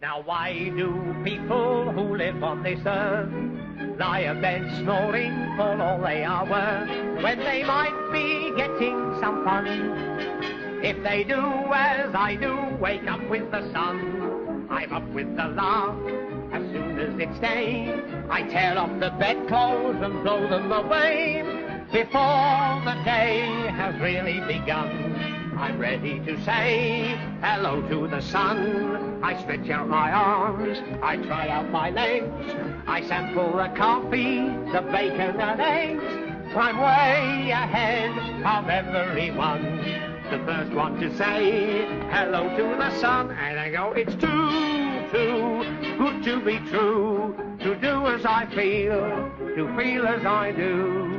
Now why do people who live on this earth lie abed snoring for all they are worth, when they might be getting some fun? If they do as I do, wake up with the sun, I'm up with the lark as soon as it's day. I tear off the bedclothes and throw them away before the day has really begun. I'm ready to say hello to the sun. I stretch out my arms, I try out my legs, I sample the coffee, the bacon and eggs. I'm way ahead of everyone, the first one to say hello to the sun. And I go, it's too good to be true, to do as I feel, to feel as I do.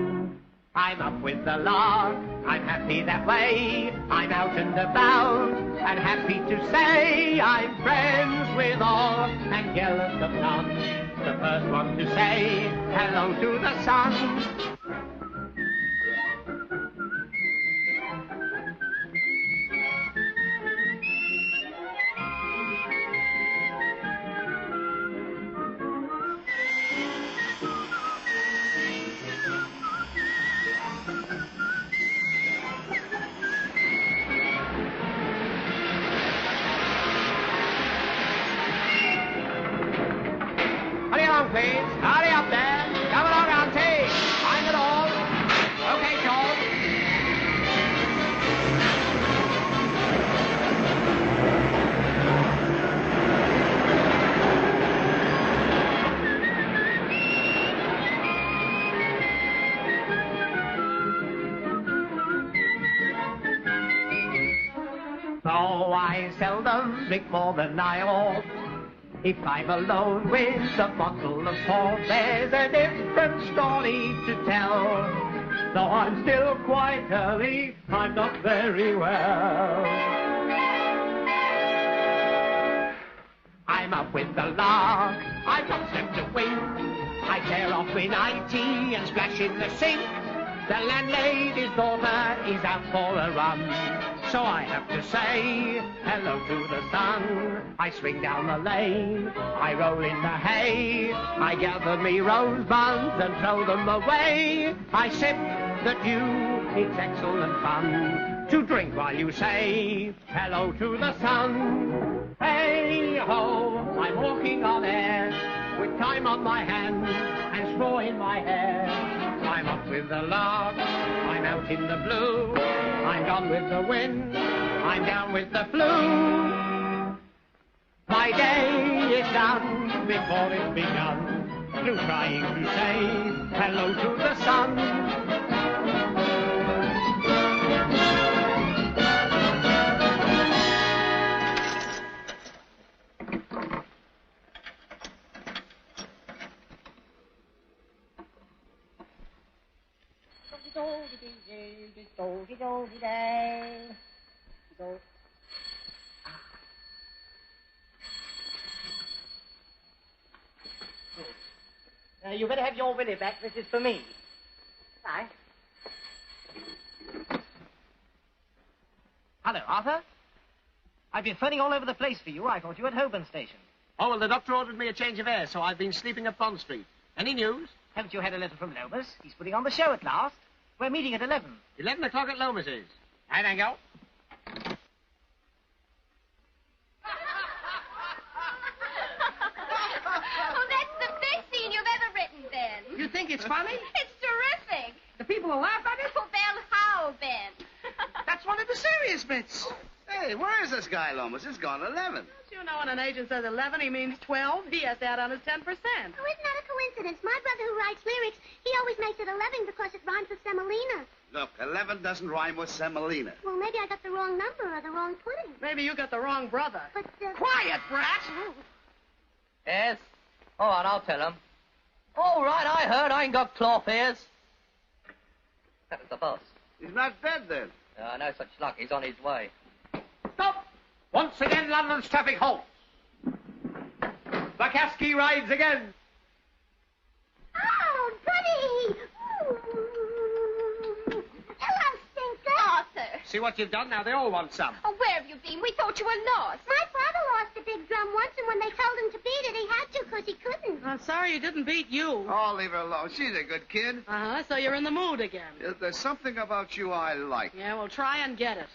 I'm up with the lark, I'm happy that way, I'm out and about, and happy to say I'm friends with all and jealous of none, the first one to say hello to the sun. Please, hurry up there. Come along, Auntie. Find it all. Okay, George. So I seldom drink more than I ought. If I'm alone with a bottle of port, there's a different story to tell. Though I'm still quite early, I'm not very well. I'm up with the lark, I've got them to wink. I tear off my nightie and splash in the sink. The landlady's daughter is out for a run, so I have to say hello to the sun. I swing down the lane, I roll in the hay, I gather me rosebuds and throw them away. I sip the dew, it's excellent fun to drink while you say hello to the sun. Hey ho, I'm walking on air with time on my hand and straw in my hair. I'm up with the lark, I'm out in the blue, I'm gone with the wind, I'm down with the flu. My day is done before it's begun, through trying to say hello to the sun. You better have your Willie back. This is for me. Thanks. Hello, Arthur. I've been phoning all over the place for you. I thought you were at Holborn Station. Oh, well, the doctor ordered me a change of air, so I've been sleeping at Bond Street. Any news? Haven't you had a letter from Lomas? He's putting on the show at last. We're meeting at 11. 11 o'clock at Lomas's. Right, I go. Oh, that's the best scene you've ever written, Ben. You think it's funny? It's terrific. The people will laugh at it? Oh, they'll howl, Ben. That's one of the serious bits. Hey, where is this guy, Lomas? It's gone 11. Don't you know when an agent says 11, he means 12? He has to add on his 10%. Oh, isn't that a coincidence? My brother who writes lyrics, he always makes it 11 because it rhymes with semolina. Look, 11 doesn't rhyme with semolina. Well, maybe I got the wrong number or the wrong pudding. Maybe you got the wrong brother. But, Quiet, brat! Oh. Yes? All right, I'll tell him. All right, I heard I ain't got cloth ears. That was the boss. He's not dead, then. No such luck. He's on his way. Stop! Once again, London's traffic halts. The Askey rides again. Oh, goody! Ooh. Hello, Stinker. Arthur. See what you've done? Now they all want some. Oh, where have you been? We thought you were lost. My father lost a big drum once, and when they told him to beat it, he had to because he couldn't. I'm sorry he didn't beat you. Oh, leave her alone. She's a good kid. Uh-huh, so you're in the mood again. There's something about you I like. Yeah, well, try and get it.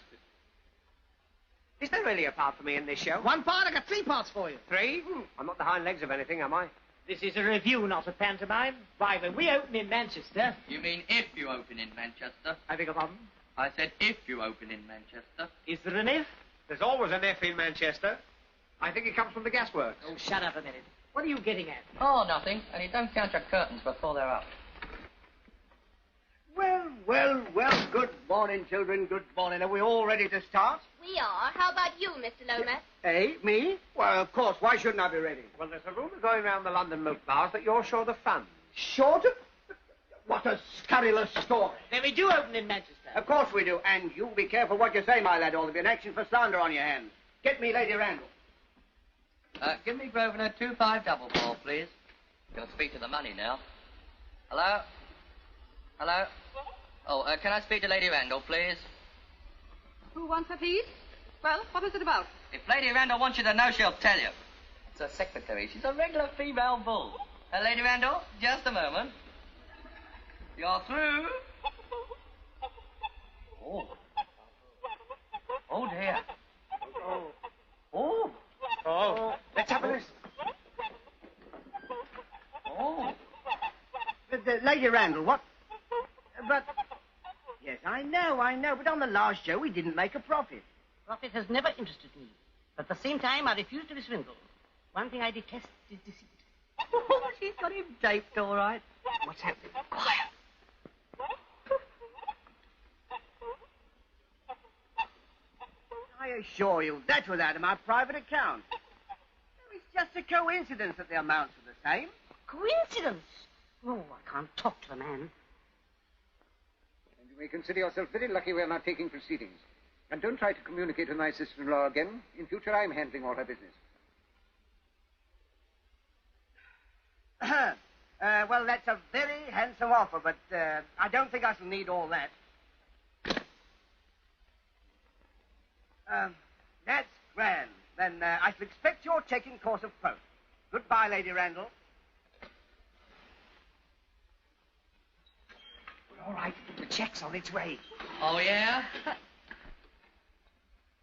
Is there really a part for me in this show? One part, I got 3 parts for you. 3? I'm not the hind legs of anything, am I? This is a review, not a pantomime. Why, when we open in Manchester... You mean if you open in Manchester? I beg your pardon? I said if you open in Manchester. Is there an if? There's always an F in Manchester. I think it comes from the gasworks. Oh, shut up a minute. What are you getting at? Oh, nothing. And you don't count your curtains before they're up. Well, well, well, good morning, children, good morning. Are we all ready to start? We are. How about you, Mr. Lomas? Eh, me? Well, of course, why shouldn't I be ready? Well, there's a rumour going around the London milk bars that you're short of funds. Short of? What a scurrilous story. Then we do open in Manchester. Of course we do, and you be careful what you say, my lad, all of you. An action for slander on your hands. Get me Lady Randall. Give me Grosvenor 2-5 double ball, please. You'll speak to the money now. Hello? Hello? Oh, can I speak to Lady Randall, please? Who wants her, please? Well, what is it about? If Lady Randall wants you to know, she'll tell you. It's her secretary. She's a regular female bull. Lady Randall, just a moment. You're through. Oh. Oh, dear. Oh. Oh. Oh, let's have a listen. Oh. Lady Randall, what? But... Yes, I know, but on the last show we didn't make a profit. Profit has never interested me. But at the same time, I refuse to be swindled. One thing I detest is deceit. Oh, she's got him taped, all right. What's happening? Quiet. I assure you, that was out of my private account. It's just a coincidence that the amounts are the same. Coincidence? Oh, I can't talk to the man. And you may consider yourself very lucky we are not taking proceedings. And don't try to communicate with my sister-in-law again. In future, I'm handling all her business. Well, that's a very handsome offer, but I don't think I shall need all that. That's grand. Then I shall expect your check in course of post. Goodbye, Lady Randall. All right, the check's on its way. Oh, yeah?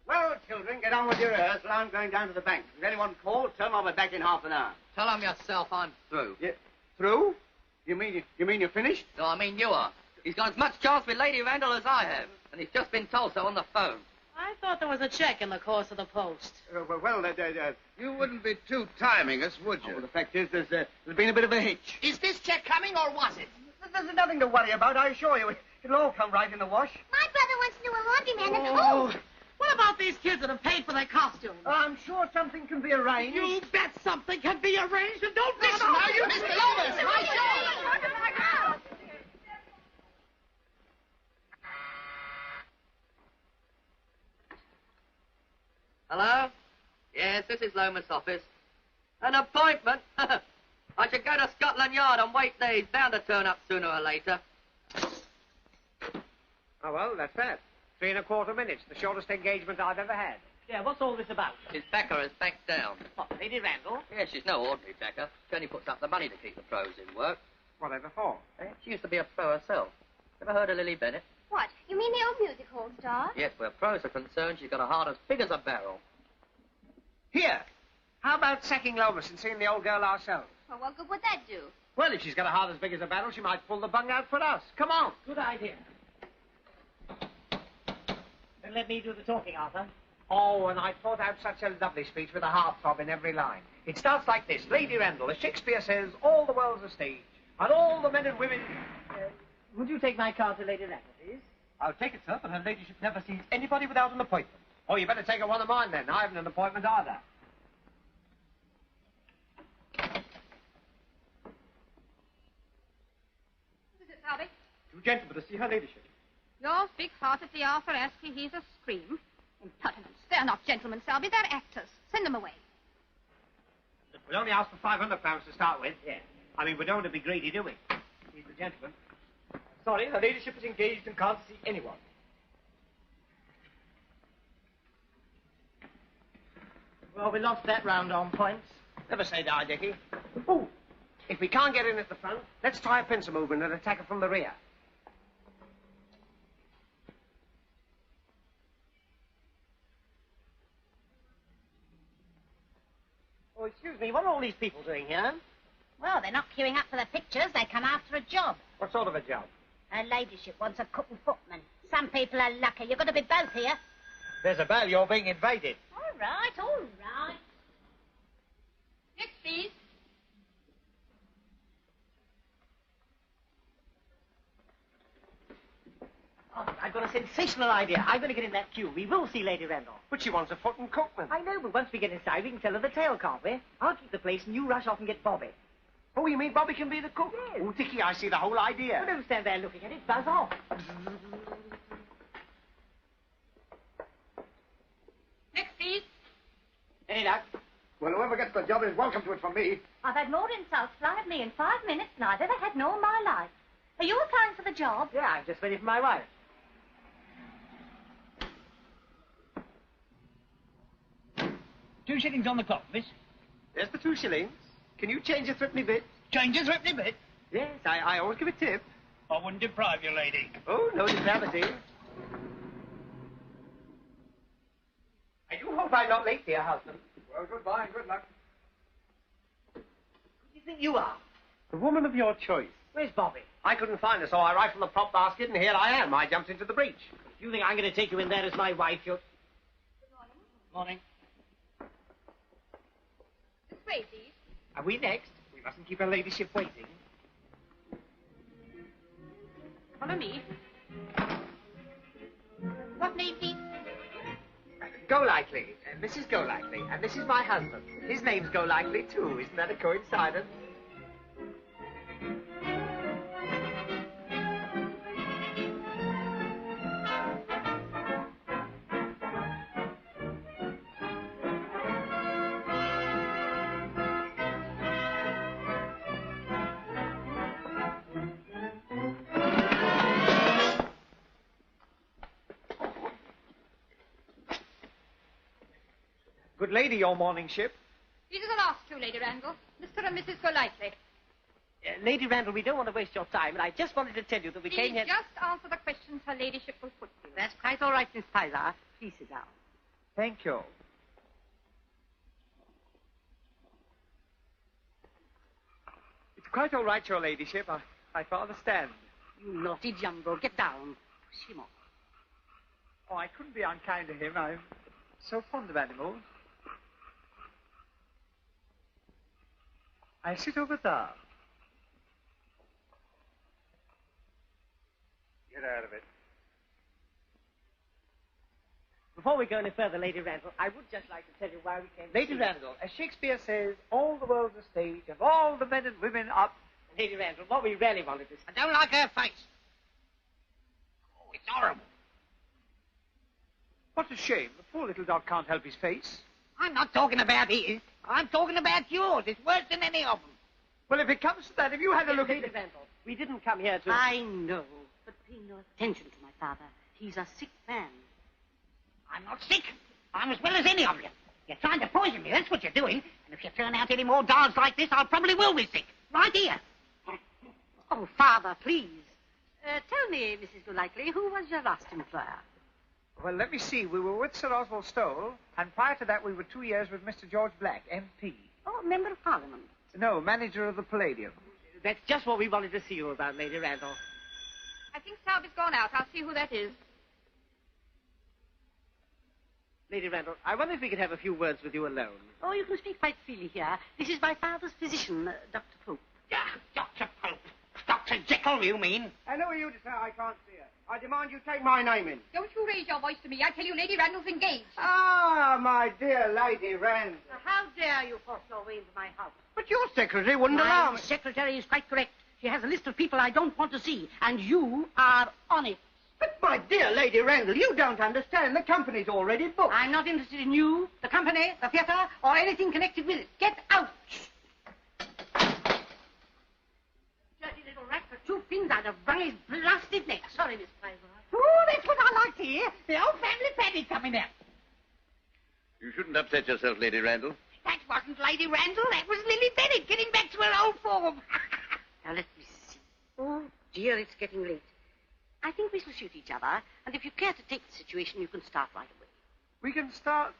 Well, children, get on with your rehearsal. I'm going down to the bank. If anyone calls, tell them I'll be back in half an hour. Tell him yourself I'm through. Yeah. Through? You mean you're finished? No, I mean you are. He's got as much chance with Lady Randall as I have. And he's just been told so on the phone. I thought there was a check in the course of the post. You wouldn't be too timing us, would you? Well, the fact is, there's been a bit of a hitch. Is this check coming, or was it? There's nothing to worry about, I assure you. It'll all come right in the wash. My brother wants to do a laundryman at home. What about these kids that have paid for their costumes? I'm sure something can be arranged. You bet something can be arranged, and don't Listen, now, you Mr. Lomas, Hello? Yes, this is Lomas' office. An appointment? I should go to Scotland Yard and wait there. He's bound to turn up sooner or later. Oh, well, that's that. 3 1/4 minutes, the shortest engagement I've ever had. Yeah, what's all this about? His backer has backed down. What, Lady Randall? Yeah, she's no ordinary backer. She only puts up the money to keep the pros in work. Whatever for? She used to be a pro herself. Ever heard of Lily Bennett? What? You mean the old music hall star? Yes, where pros are concerned, she's got a heart as big as a barrel. Here, how about sacking Lomas and seeing the old girl ourselves? Well, what good would that do? Well, if she's got a heart as big as a barrel, she might pull the bung out for us. Come on. Good idea. Then let me do the talking, Arthur. Oh, and I thought out such a lovely speech with a heartthrob in every line. It starts like this. Lady Randall, as Shakespeare says, all the world's a stage, and all the men and women... Would you take my card to Lady Randall, please? I'll take it, sir, but her ladyship never sees anybody without an appointment. Oh, you better take her one of mine, then. I haven't an appointment either. What is it, Salvi? 2 gentlemen to see her ladyship. Yours big-heartedly, Arthur Askey. He's a scream. Impertinence. They're not gentlemen, Salvi. They're actors. Send them away. We only asked for £500 to start with. Yeah. I mean, we don't want to be greedy, do we? He's the gentleman. Sorry, her ladyship is engaged and can't see anyone. Well, we lost that round on points. Never say die, Dickie. Oh, if we can't get in at the front, let's try a pincer movement and attack it from the rear. Oh, excuse me, what are all these people doing here? Well, they're not queuing up for the pictures. They come after a job. What sort of a job? Her ladyship wants a cook and footman. Some people are lucky. You've got to be both here. There's a bell. You're being invaded. All right, all right. Next, please. Oh, I've got a sensational idea. I'm going to get in that queue. We will see Lady Randall. But she wants a foot and cookman. I know, but once we get inside, we can tell her the tale, can't we? I'll keep the place and you rush off and get Bobby. Oh, you mean Bobby can be the cook? Yes. Oh, Dickie, I see the whole idea. Well, don't stand there looking at it. Buzz off. Next, please. Any luck? Well, whoever gets the job is welcome to it from me. I've had more insults fly at me in 5 minutes than I've ever had in all my life. Are you applying for the job? Yeah, I'm just waiting for my wife. £2 on the clock, miss. There's the 2 shillings. Can you change a threepenny bit? Change a threepenny bit? Yes, I always give a tip. I wouldn't deprive you, lady. Oh, no depravity. I do hope I'm not late, dear husband. Well, goodbye and good luck. Who do you think you are? The woman of your choice. Where's Bobby? I couldn't find her, so I rifled the prop basket, and here I am. I jumped into the breach. If you think I'm going to take you in there as my wife, you're... Morning. This way, please. Are we next? We mustn't keep her ladyship waiting. Follow me. What name, please? Golightly. Mrs. Golightly. And this is my husband. His name's Golightly, too. Isn't that a coincidence? Good lady, your morning ship. These are the last two, Lady Randall. Mr. and Mrs. Golightly. Lady Randall, we don't want to waste your time, and I just wanted to tell you that we came Please here... just answer the questions her ladyship will put to you. That's quite all right, Miss Pilar. Please sit down. Thank you. It's quite all right, your ladyship. I father stand. You naughty jumbo. Get down. Push him off. Oh, I couldn't be unkind to him. I'm so fond of animals. I sit over there. Get out of it. Before we go any further, Lady Randall, I would just like to tell you why we came... Lady Randall, as Shakespeare says, all the world's a stage, and all the men and women up. Lady Randall, what we really wanted to... I don't like her face. Oh, it's horrible. What a shame. The poor little dog can't help his face. I'm not talking about his. I'm talking about yours. It's worse than any of them. Well, if it comes to that, if you had a look Lady at... Randall, we didn't come here to... I know, but pay no attention to my father. He's a sick man. I'm not sick. I'm as well as any of you. You're trying to poison me. That's what you're doing. And if you turn out any more dolls like this, I probably will be sick. Right here. Oh, Father, please. Tell me, Mrs. Golightly, who was your last employer? Well, let me see. We were with Sir Oswald Stowell, and prior to that we were 2 years with Mr. George Black, MP. Oh, Member of Parliament. No, manager of the Palladium. That's just what we wanted to see you about, Lady Randall. I think Selby's gone out. I'll see who that is. Lady Randall, I wonder if we could have a few words with you alone. Oh, you can speak quite freely here. This is my father's physician, Dr. Pope. Dr. Pope. Dr. Jekyll, you mean? And who are you to say I can't see her? I demand you take my name in. Don't you raise your voice to me. I tell you, Lady Randall's engaged. Ah, my dear Lady Randall. How dare you force your way into my house? But your secretary wouldn't allow My me. secretary is quite correct. She has a list of people I don't want to see, and you are on it. But, my dear Lady Randall, you don't understand. The company's already booked. I'm not interested in you, the company, the theatre, or anything connected with it. Get out! Dirty little rat for 2 pins, I'd have wrung his blasted neck. Sorry, Miss Pilar. Oh, that's what I like to hear. The old family paddy coming out. You You shouldn't upset yourself, Lady Randall. That wasn't Lady Randall. That was Lily Bennett getting back to her old form. Now, let me see. Oh, dear, it's getting late. I think we shall shoot each other, and if you care to take the situation, you can start right away. We can start.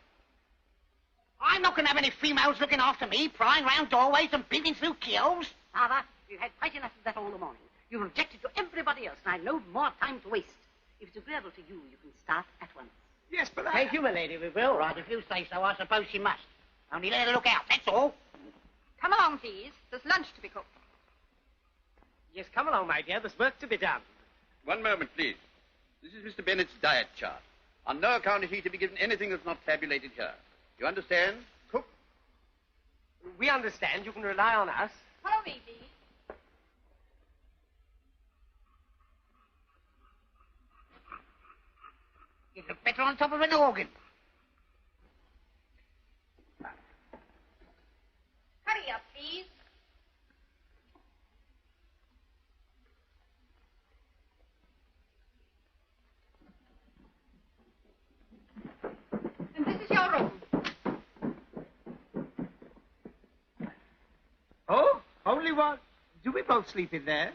I'm not going to have any females looking after me, prying round doorways and peeping through keyholes. Father, you've had quite enough of that all the morning. You've objected to everybody else, and I've no more time to waste. If it's agreeable to you, you can start at once. Yes, but Thank you, my lady, we will. Right, if you say so, I suppose she must. Only let her look out, that's all. Come along, please. There's lunch to be cooked. Yes, come along, my dear. There's work to be done. One moment, please. This is Mr. Bennett's diet chart. On no account is he to be given anything that's not tabulated here. You understand? Cook. We understand. You can rely on us. Follow me, please. You'd look better on top of an organ. Hurry up, please. And this is your room. Oh, only one. Do we both sleep in there?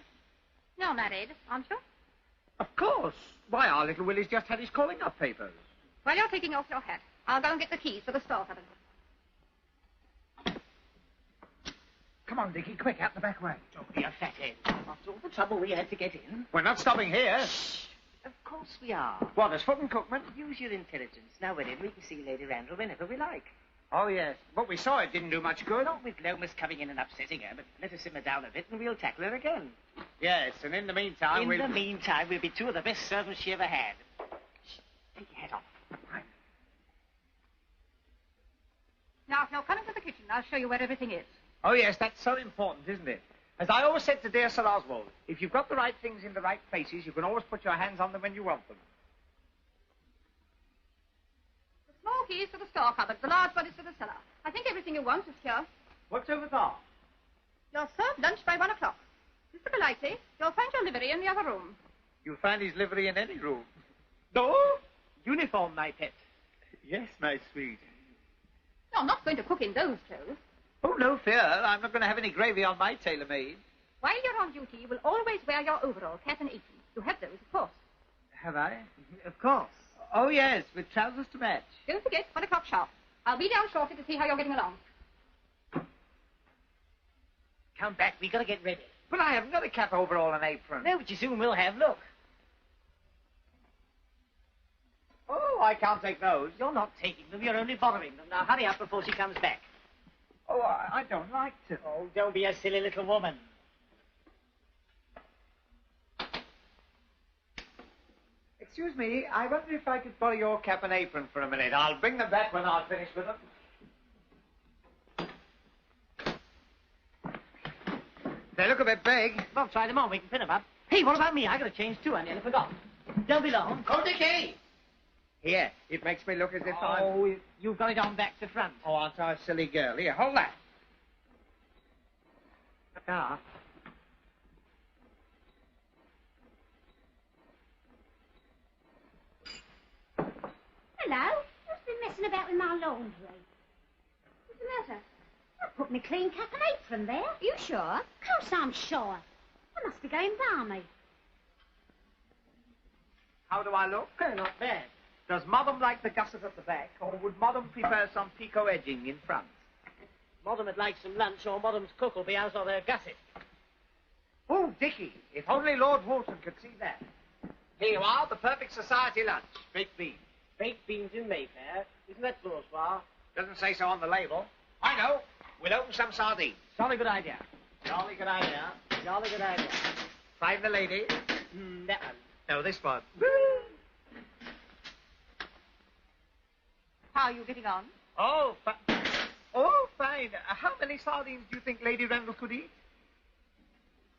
You're married, aren't you? Of course. Why, our little Willie's just had his calling up papers. While you're taking off your hat, I'll go and get the keys for the store cabin. Come on, Dickie, quick, out the back way. Don't be a fathead. After all the trouble we had to get in. We're not stopping here. Of course we are. What, as foot and cookman? Use your intelligence. Now we're in, we can see Lady Randall whenever we like. Oh, yes. But we saw it didn't do much good. Not with Lomas coming in and upsetting her, but let her simmer down a bit and we'll tackle her again. Yes, and in the meantime, In the meantime, we'll be two of the best servants she ever had. Shh, take your hat off. Now, if you'll come into the kitchen, I'll show you where everything is. Oh, yes, that's so important, isn't it? As I always said to dear Sir Oswald, if you've got the right things in the right places, you can always put your hands on them when you want them. The small key is for the store cupboard. The large one is for the cellar. I think everything you want is here. What's over there? You'll serve lunch by 1 o'clock. Mr. Bellighty, you'll find your livery in the other room. You'll find his livery in any room. No? Uniform, my pet. Yes, my sweet. You're not going to cook in those clothes. Oh, no fear. I'm not going to have any gravy on my tailor-made. While you're on duty, you will always wear your overall, cap and apron. You have those, of course. Have I? Of course. Oh, yes, with trousers to match. Don't forget, 1 o'clock sharp. I'll be down shortly to see how you're getting along. Come back, we got to get ready. But I haven't got a cap, overall, and apron. No, but you soon will have. Look. Oh, I can't take those. You're not taking them, you're only bothering them. Now hurry up before she comes back. Oh, I don't like to. Oh, don't be a silly little woman. Excuse me, I wonder if I could borrow your cap and apron for a minute. I'll bring them back when I've finished with them. They look a bit big. Well, try them on, we can pin them up. Hey, what about me? I got to change too, I nearly forgot. Don't be long. Oh, Dickie! Here, it makes me look as if I'm... You've got it on back to front. Oh, aren't I a silly girl? Here, hold that. Ah. Hello? Who's been messing about with my laundry? What's the matter? I put my clean cap and apron there. You sure? Of course I'm sure. I must be going balmy. How do I look? Not bad. Does Madam like the gusset at the back, or would Madam prefer some picot edging in front? Madam would like some lunch, or Madam's cook will be out of her gusset. Oh, Dickie, if only Lord Walton could see that. Here you are, the perfect society lunch. Baked beans. Baked beans in Mayfair. Isn't that bourgeois? Doesn't say so on the label. I know. We'll open some sardines. Jolly good idea. Jolly good idea. Jolly good idea. Find the lady. That one. No, this one. How are you getting on? Oh, fine. How many sardines do you think Lady Randall could eat?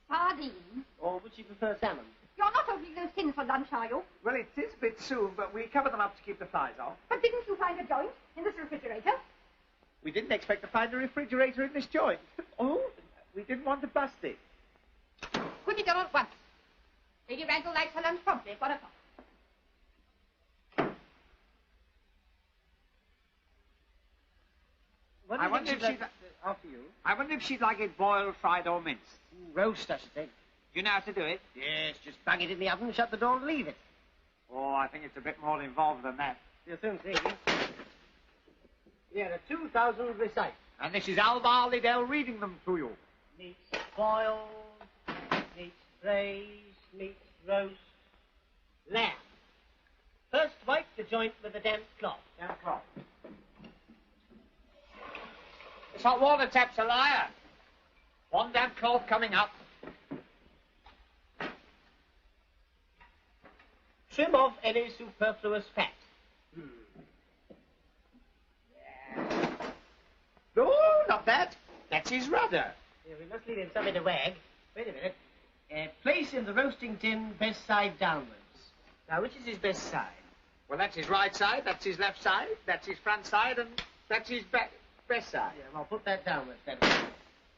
Sardines? Or would she prefer salmon? You're not opening those tins for lunch, are you? Well, it is a bit soon, but we cover them up to keep the flies off. But didn't you find a joint in this refrigerator? We didn't expect to find a refrigerator in this joint. Oh, we didn't want to bust it. Put it down at once. Lady Randall likes her lunch promptly at 1 o'clock. I wonder if she'd... After you. I wonder if she'd like it boiled, fried, or minced. Roast, I should think. Do you know how to do it? Yes, just bang it in the oven, shut the door, and leave it. Oh, I think it's a bit more involved than that. You soon see. Here, a 2,000 recite. And this is Al Barleydale reading them to you. Meat boiled, meat braised, meat roast, lamb. First wipe the joint with a damp cloth. Damp cloth. This hot water tap's a liar. One damp cloth coming up. Trim off any superfluous fat. No, not that. That's his rudder. Yeah, we must leave him something to wag. Wait a minute. Place in the roasting tin, best side downwards. Now, which is his best side? Well, that's his right side, that's his left side, that's his front side, and that's his best side. Yeah, well, put that downwards then.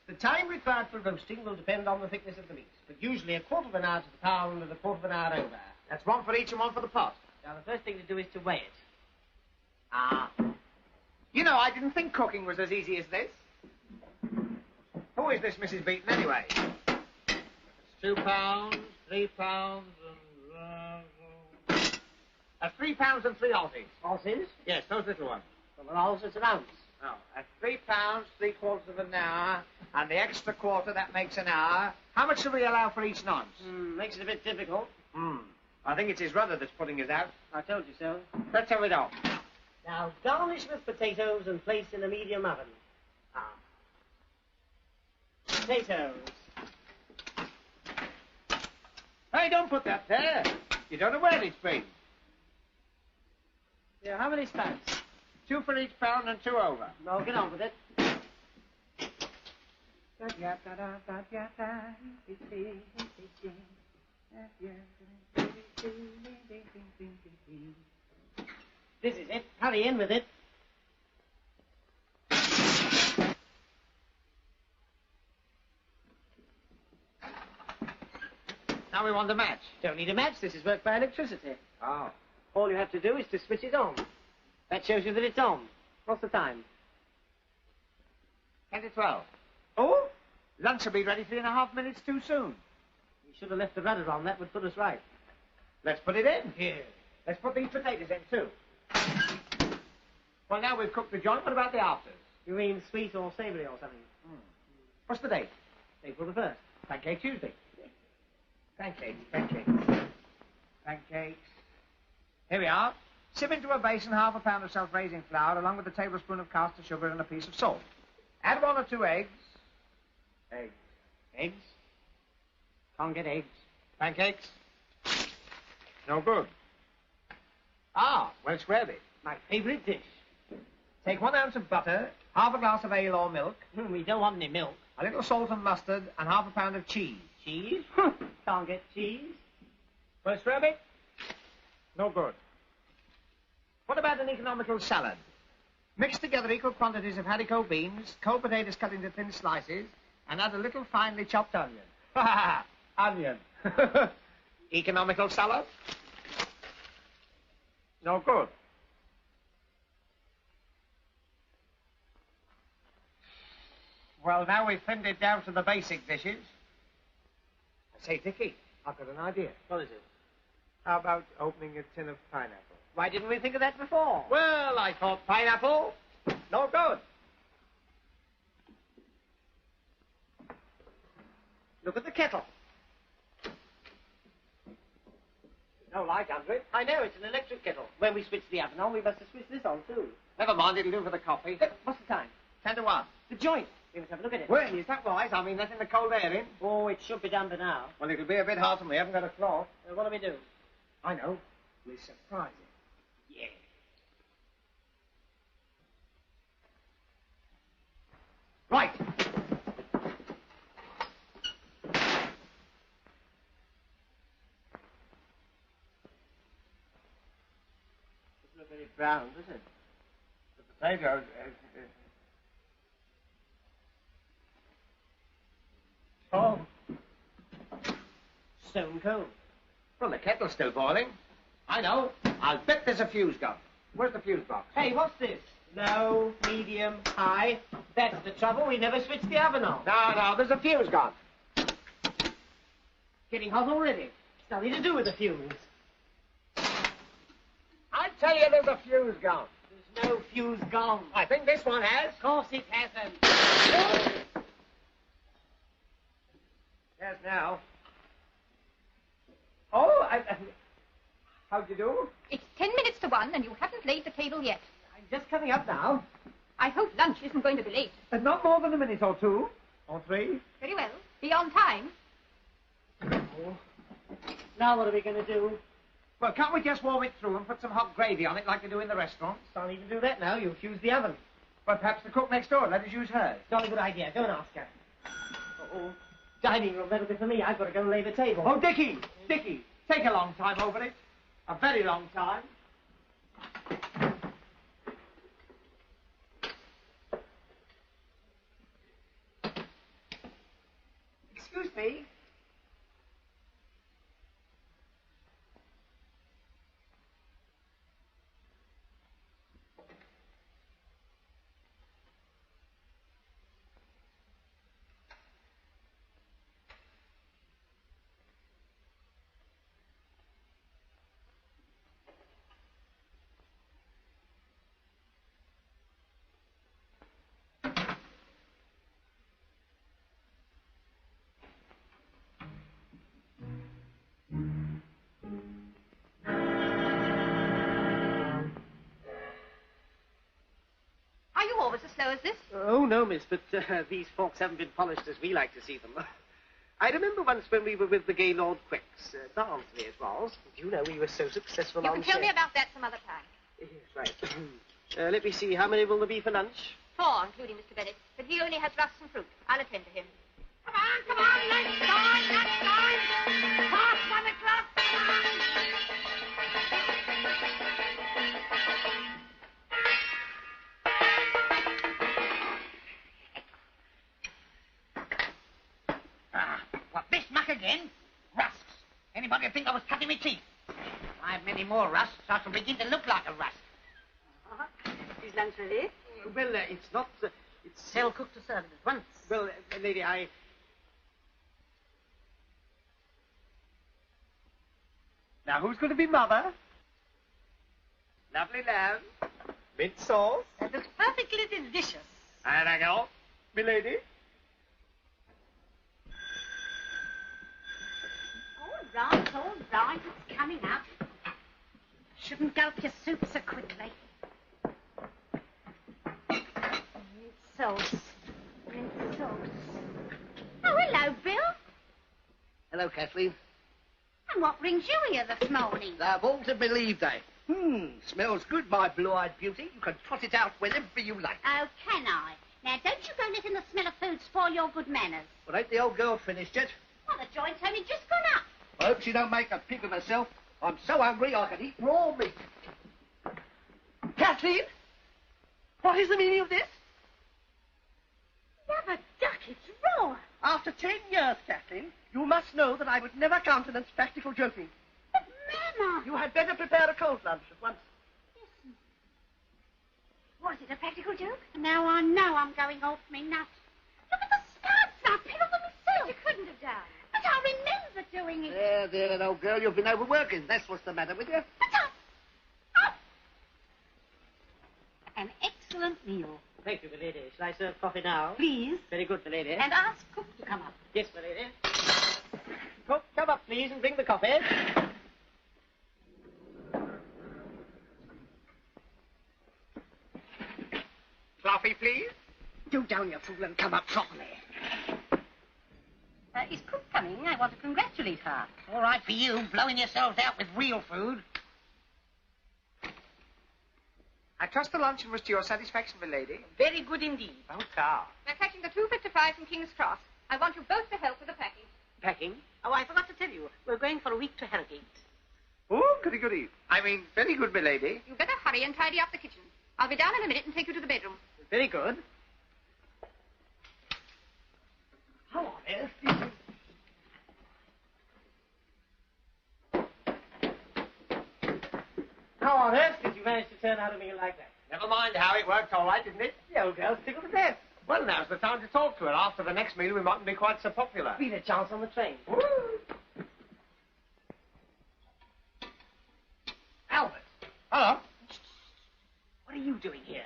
The time required for roasting will depend on the thickness of the meat, but usually a quarter of an hour to the pound and a quarter of an hour over. That's one for each and one for the pot. Now, the first thing to do is to weigh it. Ah. You know, I didn't think cooking was as easy as this. Who is this Mrs. Beaton, anyway? It's 2 pounds, 3 pounds, and... 3 pounds and 3 Aussies. Aussies? Yes, those little ones. Well, an ounce is an ounce. No, 3 pounds, 3/4 of an hour, and the extra quarter, that makes an hour. How much do we allow for each nonce? Makes it a bit difficult. I think it's his brother that's putting us out. I told you so. Let's have it off. Now, garnish with potatoes and place in a medium oven. Potatoes. Hey, don't put that there. You don't know where it's been. Yeah, how many spans? 2 for each pound and 2 over. No, get on with it. This is it. Hurry in with it. Now we want a match. Don't need a match. This is worked by electricity. Oh. All you have to do is to switch it on. That shows you that it's on. What's the time? 10 to 12. Oh? Lunch will be ready 3.5 minutes too soon. You should have left the rudder on. That would put us right. Let's put it in. Here. Let's put these potatoes in, too. Well, now we've cooked the joint. What about the afters? You mean sweet or savoury or something? What's the date? April the 1st. Pancake Tuesday. Pancakes. Here we are. Sieve into a basin 1/2 pound of self-raising flour along with a tablespoon of caster sugar and a piece of salt. Add 1 or 2 eggs. Eggs? Can't get eggs. Pancakes? No good. Ah, Welsh gravy. My favourite dish. Take 1 ounce of butter, 1/2 glass of ale or milk. We don't want any milk. A little salt and mustard, and 1/2 pound of cheese. Cheese? Can't get cheese. Welsh rabbit? No good. What about an economical salad? Mix together equal quantities of haricot beans, cold potatoes cut into thin slices, and add a little finely chopped onion. Ha ha ha! Onion. Economical salad? No good. Well, now we've thinned it down to the basic dishes. Say, Dickie, I've got an idea. What is it? How about opening a tin of pineapple? Why didn't we think of that before? Well, I thought pineapple. No good. Look at the kettle. No light under it. I know, it's an electric kettle. When we switch the oven on, we must have switched this on, too. Never mind, it'll do for the coffee. What's the time? 10 to 1. The joint. We must have a look at it. Well, is that wise? I mean, letting the cold air in. Oh, it should be done by now. Well, it'll be a bit hot and we haven't got a cloth. What do we do? I know. We'll surprise him. Yeah. Right. Doesn't look very brown, does it? The potatoes... Oh. Stone cold. Well, the kettle's still boiling. I know. I'll bet there's a fuse gone. Where's the fuse box? Hey, what's this? Low, medium, high. That's the trouble. We never switch the oven on. No, there's a fuse gone. Getting hot already. It's nothing to do with the fuse. I tell you, there's a fuse gone. There's no fuse gone. I think this one has. Of course it hasn't. Yes, now. Oh, how'd you do? It's 10 minutes to 1 and you haven't laid the table yet. I'm just coming up now. I hope lunch isn't going to be late. Not more than a minute or two. Or 3. Very well. Be on time. Oh. Now what are we going to do? Well, can't we just warm it through and put some hot gravy on it like they do in the restaurants? Can't even do that now. You'll fuse the oven. Well, perhaps the cook next door. Let us use hers. Not a good idea. Go and ask her. Uh-oh. Dining room, that'll be for me. I've got to go and lay the table. Oh, Dickie, take a long time over it. A very long time. Excuse me. Are you always as slow as this? Oh, no, miss, but these forks haven't been polished as we like to see them. I remember once when we were with the Gaylord Quicks, Barnsley it was. Do you know we were so successful You on can tell set. me about that some other time. Yes, right. Let me see, how many will there be for lunch? 4, including Mr. Bennett. But he only has rusk and fruit. I'll attend to him. Come on, lunchtime! Past 1 o'clock! What, this muck again? Rusks. Anybody think I was cutting my teeth? If I have many more rusks, I shall begin to look like a rusk. Is lunch ready? Well, it's not... it's... Tell cook to serve it at once. Well, lady, Now, who's going to be mother? Lovely lamb. Mint sauce. That looks perfectly delicious. And I go, milady. All right, it's coming up. Shouldn't gulp your soup so quickly. Mint sauce. Mint sauce. Oh, hello, Bill. Hello, Kathleen. And what brings you here this morning? They've all to believe they. Smells good, my blue-eyed beauty. You can trot it out whenever you like. Oh, can I? Now, don't you go letting the smell of food spoil your good manners. Well, ain't the old girl finished yet? Well, the joint's only just gone up. I hope she don't make a pig of herself. I'm so hungry I can eat raw meat. Kathleen? What is the meaning of this? Never duck, it's raw. After 10 years, Kathleen, you must know that I would never countenance practical joking. But, Mama... You had better prepare a cold lunch at once. Listen. Was it a practical joke? Now I know I'm going off me nut. Look at the studs. I peeled them myself. You couldn't have done. But I remember doing it. There, that old girl. You've been overworking. That's what's the matter with you. But An excellent meal. Thank you, milady. Shall I serve coffee now? Please. Very good, milady. And ask cook to come up. Yes, milady. Cook, come up, please, and bring the coffee. Coffee, please. Do down, you fool, and come up properly. Is cook coming? I want to congratulate her. All right for you, blowing yourselves out with real food. I trust the luncheon was to your satisfaction, milady. Very good indeed. Oh, car. We're catching the 2:55 from King's Cross. I want you both to help with the packing. Packing? Oh, I forgot to tell you. We're going for a week to Harrogate. Oh, goody. I mean, very good, milady. You better hurry and tidy up the kitchen. I'll be down in a minute and take you to the bedroom. Very good. How on earth did you... How on earth did you manage to turn out a meal like that? Never mind how it worked, all right, didn't it? The old girl's tickled to death. Well, now's the time to talk to her. After the next meal, we mightn't be quite so popular. Be the chance on the train. Woo! Albert. Hello. What are you doing here?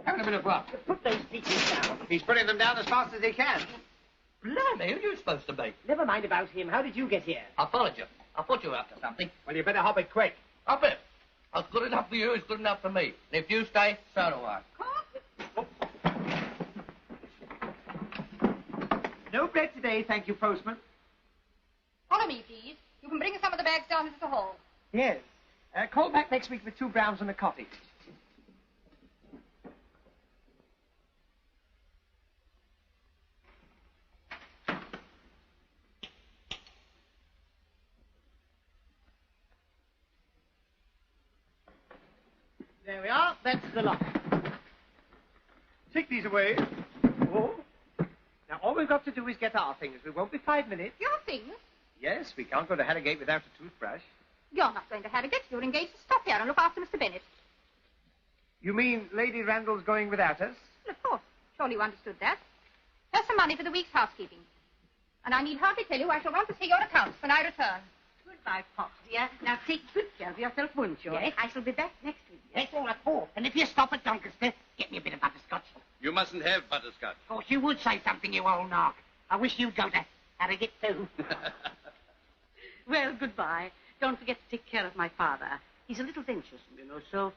Having a bit of luck. Put those peaches down. He's putting them down as fast as he can. Blimey, who are you supposed to be? Never mind about him. How did you get here? I followed you. I thought you were after something. Well, you better hop it quick. Up it. What's good enough for you is good enough for me. And if you stay, so do I. No bread today, thank you, postman. Follow me, please. You can bring some of the bags down into the hall. Yes. Call back next week with 2 browns and a coffee. There we are. That's the lot. Take these away. Oh. Now, all we've got to do is get our things. We won't be 5 minutes. Your things? Yes, we can't go to Harrogate without a toothbrush. You're not going to Harrogate. You're engaged to stop here and look after Mr. Bennett. You mean Lady Randall's going without us? Well, of course. Surely you understood that. Here's some money for the week's housekeeping. And I need hardly tell you I shall want to see your accounts when I return. Goodbye, Pops, dear. Now take good care of yourself, won't you? Yes. I shall be back next week. Yes, all right. Oh, and if you stop at Doncaster, get me a bit of butterscotch. You mustn't have butterscotch. Of course, you would say something, you old narc. I wish you'd go to Harrogate, too. Well, goodbye. Don't forget to take care of my father. He's a little venturesome, you know, so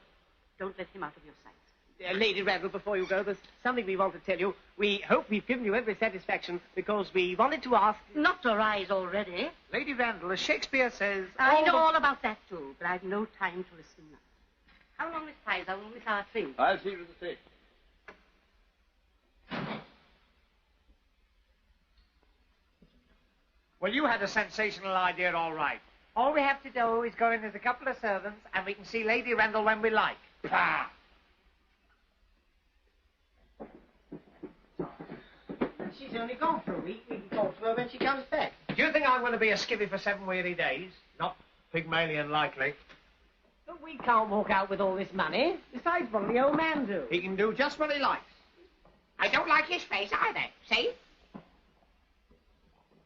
don't let him out of your sight. Lady Randall, before you go, there's something we want to tell you. We hope we've given you every satisfaction because we wanted to ask... Not to rise already. Lady Randall, as Shakespeare says... I know all about that, too, but I've no time to listen now. How long is Pfizer? Will miss our train? I'll see you to the station. Well, you had a sensational idea, all right. All we have to do is go in as a couple of servants, and we can see Lady Randall when we like. Pah! She's only gone for a week. We can talk to her when she comes back. Do you think I'm going to be a skivvy for 7 weary days? Not Pygmalion likely. But we can't walk out with all this money. Besides, what'll the old man do? He can do just what he likes. I don't like his face either, see?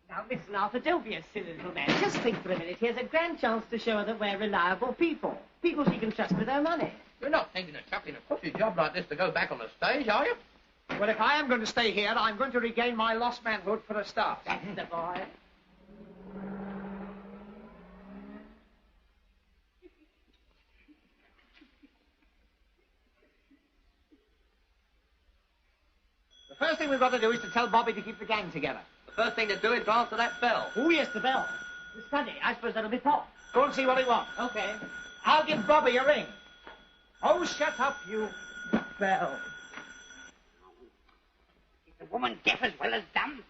Now, listen, Arthur, don't be a silly little man. Just think for a minute. Here's a grand chance to show her that we're reliable people. People she can trust with her money. You're not thinking of chucking a cushy job like this to go back on the stage, are you? Well, if I am going to stay here, I'm going to regain my lost manhood for a start. That's the boy. The first thing we've got to do is to tell Bobby to keep the gang together. The first thing to do is to answer that bell. Oh, yes, the bell. The study. I suppose that'll be Pop. Go and see what he wants. Okay. I'll give Bobby a ring. Oh, shut up, you bell. Is the woman deaf as well as dumb?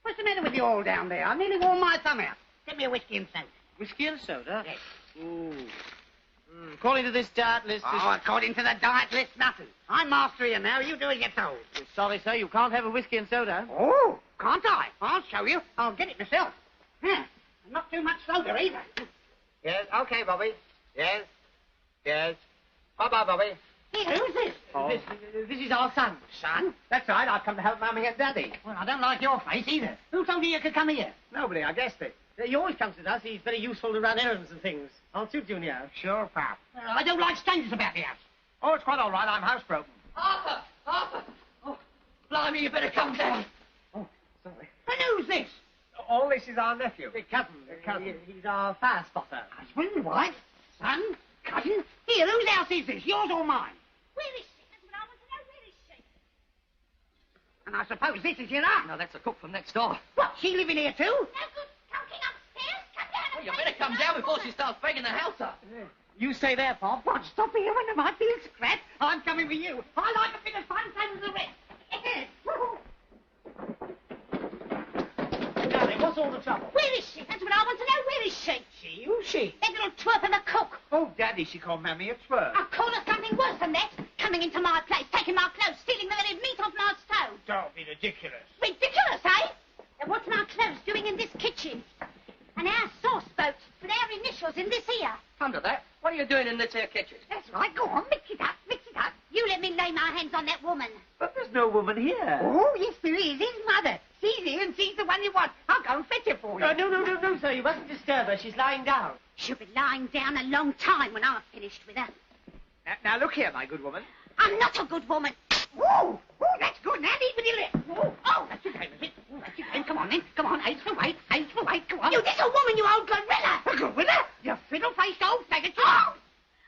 What's the matter with you all down there? I nearly wore my thumb out. Get me a whiskey and soda. Whiskey and soda? Yes. Ooh. According to this diet list... Oh, according to the diet list, nothing. I'm master here now. You do as you're told. Sorry, sir, you can't have a whiskey and soda. Oh, can't I? I'll show you. I'll get it myself. Not too much soda either. Yes, okay, Bobby. Yes. Yes. Bye-bye, Bobby. Here, who's this? Oh. This is our son. Son? That's right, I've come to help Mummy and Daddy. Well, I don't like your face either. Who told you you could come here? Nobody, I guessed it. He always comes to us. He's very useful to run errands and things. Aren't you, Junior? Sure, pal. I don't like strangers about the house. Oh, it's quite all right. I'm housebroken. Arthur! Arthur! Oh, blimey, you better come down. Oh, sorry. And who's this? All this is our nephew. The cousin. He's our fire spotter. Husband, wife, son, cousin. Here, whose house is this? Yours or mine? Where is she? That's what I want to know. Where is she? And I suppose this is your aunt. No, that's the cook from next door. What, she living here too? No good talking upstairs. Come down Well, and you face better come the down front before door. she starts breaking the house up. You stay there, Pop. What, stop here when I feel scratched? I'm coming with you. I like a bit of fun, same as the rest. Now then, what's all the trouble? Where is she? That's what I want to know. Where is she? She? Who's she? That little twerp of a cook. Oh, Daddy, she called Mammy a twerp. I'll call her something worse than that. Coming into my place, taking my clothes, stealing the very meat off my stove. Don't be ridiculous. Ridiculous, eh? And what's my clothes doing in this kitchen? And our sauce boat with our initials in this here. Come to that. What are you doing in this here kitchen? That's right. Go on, mix it up, mix it up. me lay my hands on that woman. But there's no woman here. Oh, yes, there is. His mother. She's here and she's the one you want. I'll go and fetch her for you. No, sir. You mustn't disturb her. She's lying down. She'll be lying down a long time when I've finished with her. Now, look here, my good woman. I'm not a good woman. Oh, that's good. Now leave with your lip. Oh, that's your game, is it? Oh, that's your game. Come on, then. Come on, ace for weight. Come on. You little woman, you old gorilla. A gorilla? You fiddle-faced old faggot. Oh!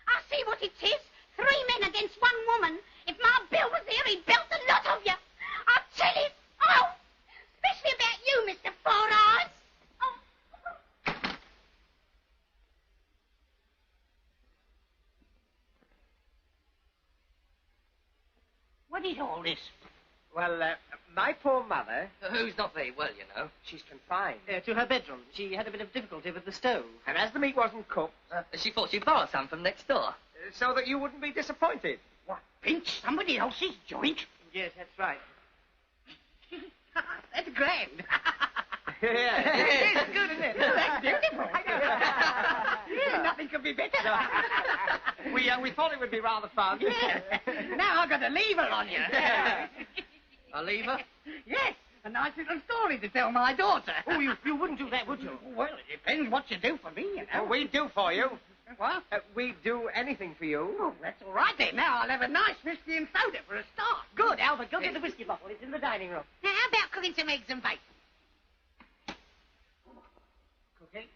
I see what it is. 3 men against 1 woman. If my Bill was here, he'd belt the lot of you. I'll tell you. Oh! Especially about you, Mr. Four Eyes. Oh. What is all this? Well, my poor mother... Who's not very well, you know. She's confined. To her bedroom. She had a bit of difficulty with the stove. And as the meat wasn't cooked... She thought she'd borrow some from next door. so that you wouldn't be disappointed. What, pinch somebody else's joint? Yes, that's right. That's grand. Yeah. It's good, isn't it? That's beautiful. Yeah, nothing could be better. We thought it would be rather fun. Yeah. Now I've got a lever on you. A lever? Yes, a nice little story to tell my daughter. Oh, you wouldn't do that, would you? Well, it depends what you do for me, you know. We'd do for you. What? We'd do anything for you. Oh, that's all right then. Now I'll have a nice whiskey and soda for a start. Good, Albert. Go get the whiskey bottle. It's in the dining room. Now, how about cooking some eggs and bacon? Cooking?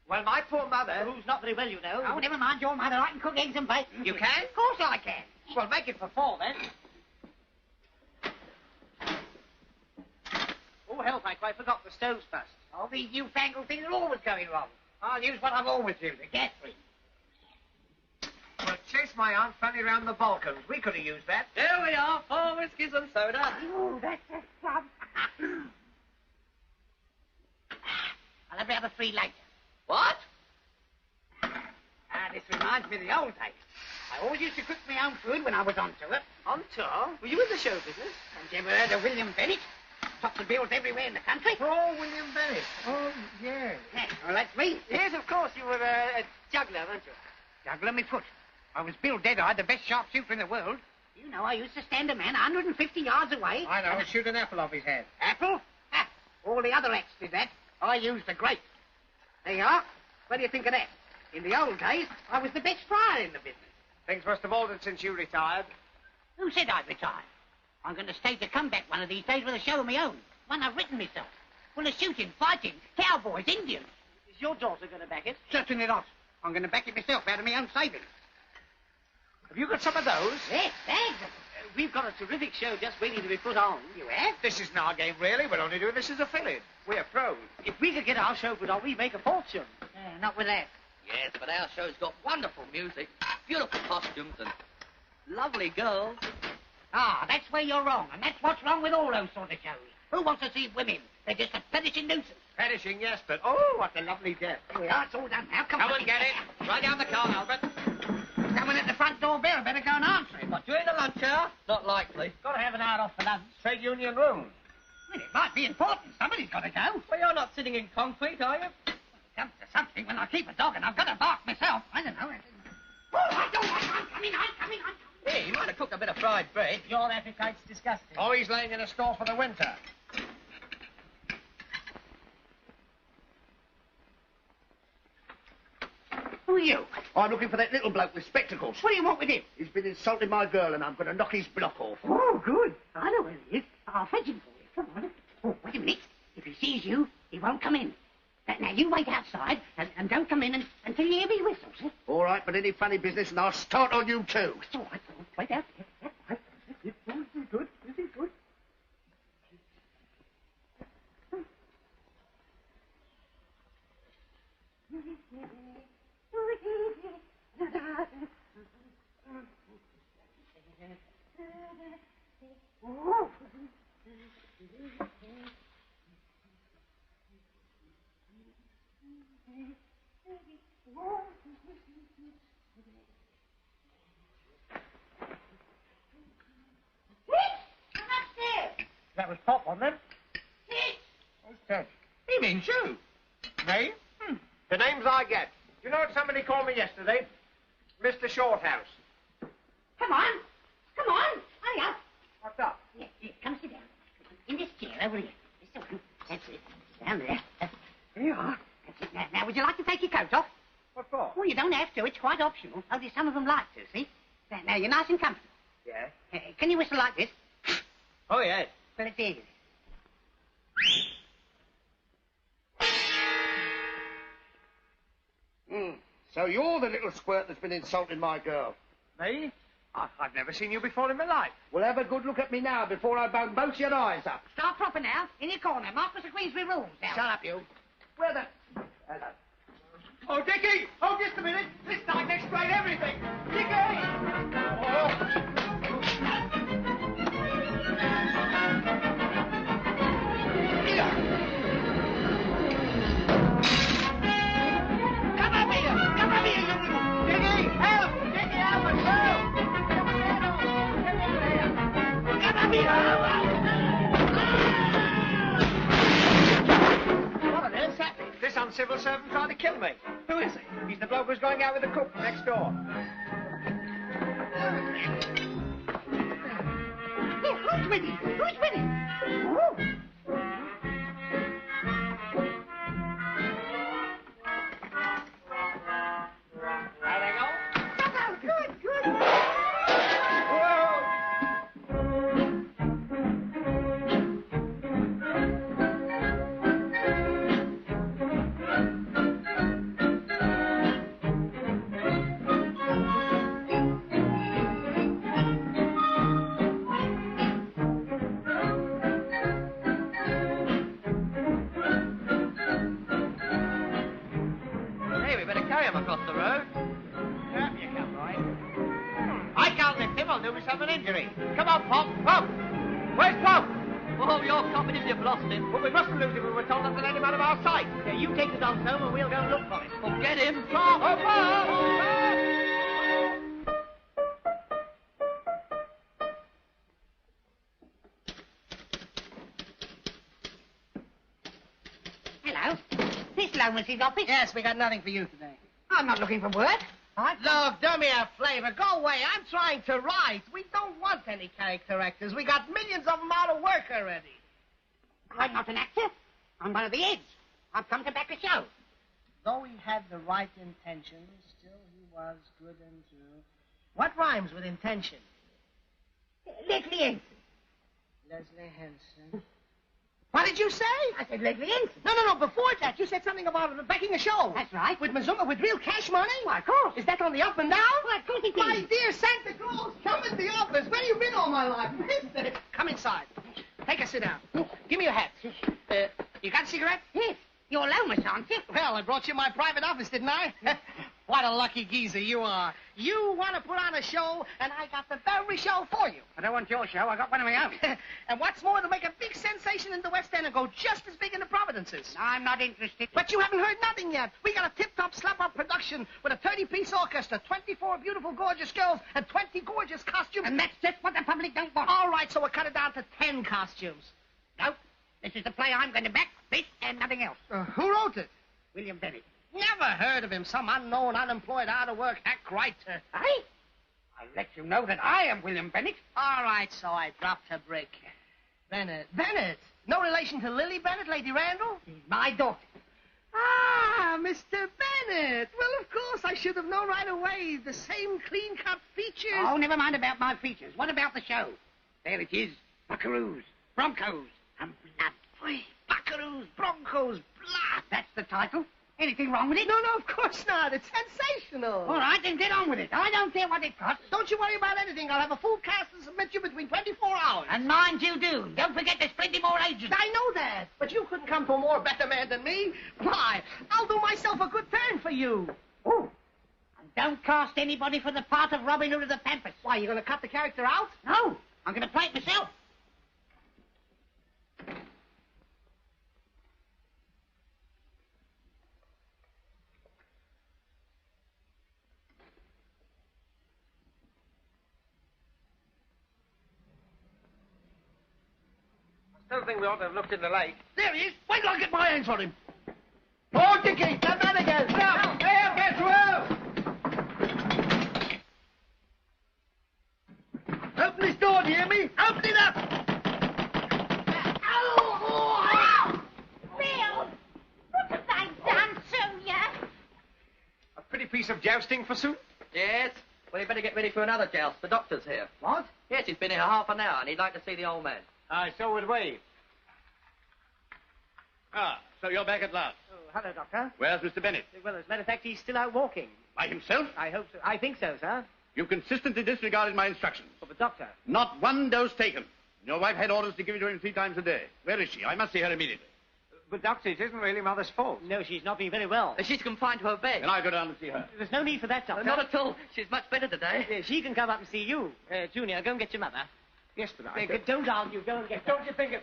Well, my poor mother... Who's not very well, you know. Oh, never mind your mother. I can cook eggs and bacon. You can? Of course I can. Well, make it for 4, then. Oh, help, I quite forgot the stove's bust. Oh, these newfangled things are always going wrong. I'll use what I've always used, a gas ring. Well, chase my Aunt Fanny round the Balkans. We could have used that. Here we are, 4 whiskies and soda. Oh, that's a slum. I'll have the other 3 later. What? This reminds me of the old days. I always used to cook my own food when I was on tour. On tour? Were you in the show business? Haven't you ever heard of William Bennett? Tops the bills everywhere in the country. Oh, William Bennett. Oh, yes. Yeah, well, that's me. Yes, of course. You were a juggler, weren't you? Juggler me foot. I was Bill Deadeye, the best sharpshooter in the world. You know, I used to stand a man 150 yards away. I know. Shoot an apple off his head. Apple? Ha! All the other acts did that. I used the grape. There you are. What do you think of that? In the old days, I was the best fryer in the business. Things must have altered since you retired. Who said I'd retire? I'm going to stage a comeback one of these days with a show of my own. One I've written myself. Full of shooting, fighting, cowboys, Indians. Is your daughter going to back it? Certainly not. I'm going to back it myself out of my own savings. Have you got some of those? Yes, bags of them. We've got a terrific show just waiting to be put on. You have? This isn't our game, really. We're only doing this as a fill-in. We're pros. If we could get our show put on, we'd make a fortune. Not with that. Yes, but our show's got wonderful music, beautiful costumes, and lovely girls. Ah, that's where you're wrong, and that's what's wrong with all those sort of shows. Who wants to see women? They're just a perishing nuisance. Perishing, yes, but oh, what a lovely death. Here we are, it's all done now. Come on. and get it. Right down the car, Albert. Someone at the front door bell. Better go and answer it. What, during the lunch hour? Not likely. Got to have an hour off for lunch. Trade union room. Well, it might be important. Somebody's got to go. Well, you're not sitting in concrete, are you? Comes to something when I keep a dog and I've got to bark myself. I don't know. Oh, I don't want. I'm coming. Hey, you might have cooked a bit of fried bread. Your appetite's disgusting. Oh, he's laying in a store for the winter. Who are you? I'm looking for that little bloke with spectacles. What do you want with him? He's been insulting my girl, and I'm going to knock his block off. Oh, good. I know where he is. I'll fetch him for you. Come on. Oh, wait a minute. If he sees you, he won't come in. Now, you wait outside and don't come in until you hear me whistle, sir. All right, but any funny business, and I'll start on you too. It's all right. Wait out there. This is good. This is good. Oh. That was Pop, wasn't it? Who's Ted? He means you. Me? The names I get. You know what somebody called me yesterday? Mr. Shorthouse. Come on. Come on, hurry up. What's up? Here, come sit down. In this chair over here. This one. That's it. Down there. There you are. That's it. Now, would you like to take your coat off? What for? Well, you don't have to. It's quite optional. Only some of them like to, see? Now, you're nice and comfortable. Yeah? Can you whistle like this? Oh, yes. Well, it's easy. So you're the little squirt that's been insulting my girl? Me? I've never seen you before in my life. Well, have a good look at me now before I bone both your eyes up. Start proper now. In your corner. Marcus of Queensbury rules now. Shut up, you. Where the... Hello. Oh, Dickie! Oh, just a minute. This time to explain everything. Dickie! Oh. Come over here! Come over here, you little... Dickie, help! Dickie, help us! Help! Come over here! What on earth's happening? This uncivil servant tried to kill me. Who is he? He's the bloke who's going out with the cook next door. Oh, who's with him? Who's with him? Oh. There they go. Oh, good, good. Hey, we better carry him across the road. Up you come, boy. I can't lift him. I'll do myself an injury. Come on, Pop. Pop! Where's Pop? Oh, you're coming if you've lost him. Well, we mustn't lose him. We were told not to let him out of our sight. Yeah, you take the dogs home and we'll go and look for him. Oh, get him. Pop! Oh, Pop! Hello. This Lomans's office? Yes, we got nothing for you today. I'm not looking for work. Look, do me a favor. Go away. I'm trying to write. We don't want any character actors. We got millions of them out of work already. I'm not an actor. I'm one of the heads. I've come to back a show. Though he had the right intentions, still he was good and true. What rhymes with intention? Leslie Henson. Leslie Henson. What did you say? I said Leslie Henson. No. Before that, you said something about backing a show. That's right. With Mazuma, with real cash money? Why, of course. Is that on the up and down? Why, of course it is. My dear Santa Claus, come in the office. Where you been all my life? Mister? Come inside. Take a sit down. Give me your hat. You got a cigarette? Yes. You're Lomas, aren't you? Well, I brought you my private office, didn't I? What a lucky geezer you are. You want to put on a show, and I got the very show for you. I don't want your show. I got one of my own. And what's more, to make a big sensation in the West End and go just as big in the Providences. I'm not interested. But you haven't heard nothing yet. We got a tip-top, slap-up production with a 30-piece orchestra, 24 beautiful, gorgeous girls, and 20 gorgeous costumes. And that's just what the public don't want. All right, so we'll cut it down to 10 costumes. No. This is the play I'm going to back. This and nothing else. Who wrote it? William Bennett. Never heard of him. Some unknown, unemployed, out-of-work hack writer. Aye? I'll let you know that I am William Bennett. All right, so I dropped a brick. Bennett. Bennett? No relation to Lily Bennett, Lady Randall? She's my daughter. Ah, Mr. Bennett. Well, of course, I should have known right away. The same clean-cut features. Oh, never mind about my features. What about the show? There it is. Buckaroos, Broncos, and blood. Boy, Buckaroos, Broncos, blood. That's the title. Anything wrong with it? No, of course not. It's sensational. All right, then get on with it. I don't care what it costs. Don't you worry about anything. I'll have a full cast and submit you between 24 hours. And mind you do. Don't forget there's plenty more agents. I know that. But you couldn't come to a more better man than me. Why, I'll do myself a good turn for you. Oh. And don't cast anybody for the part of Robin Hood of the Pampas. Why, you going to cut the character out? No. I'm going to play it myself. I still think we ought to have looked in the lake. There he is. Wait till I get my hands on him. Oh, Dickie, that man again. Now, there, get through. Oh, Open this door, do you hear me? Open it up! Bill, what have they done to you? A pretty piece of jousting, forsooth. Yes? Well, you better get ready for another joust. The doctor's here. What? Yes, he's been here half an hour, and he'd like to see the old man. Aye, so would we. Ah, so you're back at last. Oh, hello, Doctor. Where's Mr. Bennett? Well, as a matter of fact, he's still out walking. By himself? I hope so. I think so, sir. You've consistently disregarded my instructions. Oh, but, Doctor... Not one dose taken. Your wife had orders to give it to him 3 times a day. Where is she? I must see her immediately. But, Doctor, it isn't really Mother's fault. No, she's not been very well. She's confined to her bed. Then I'll go down and see her. There's no need for that, Doctor. Not at all. She's much better today. She can come up and see you. Junior, go and get your mother. Yes, but I... Don't argue. Go and get... Don't you think it...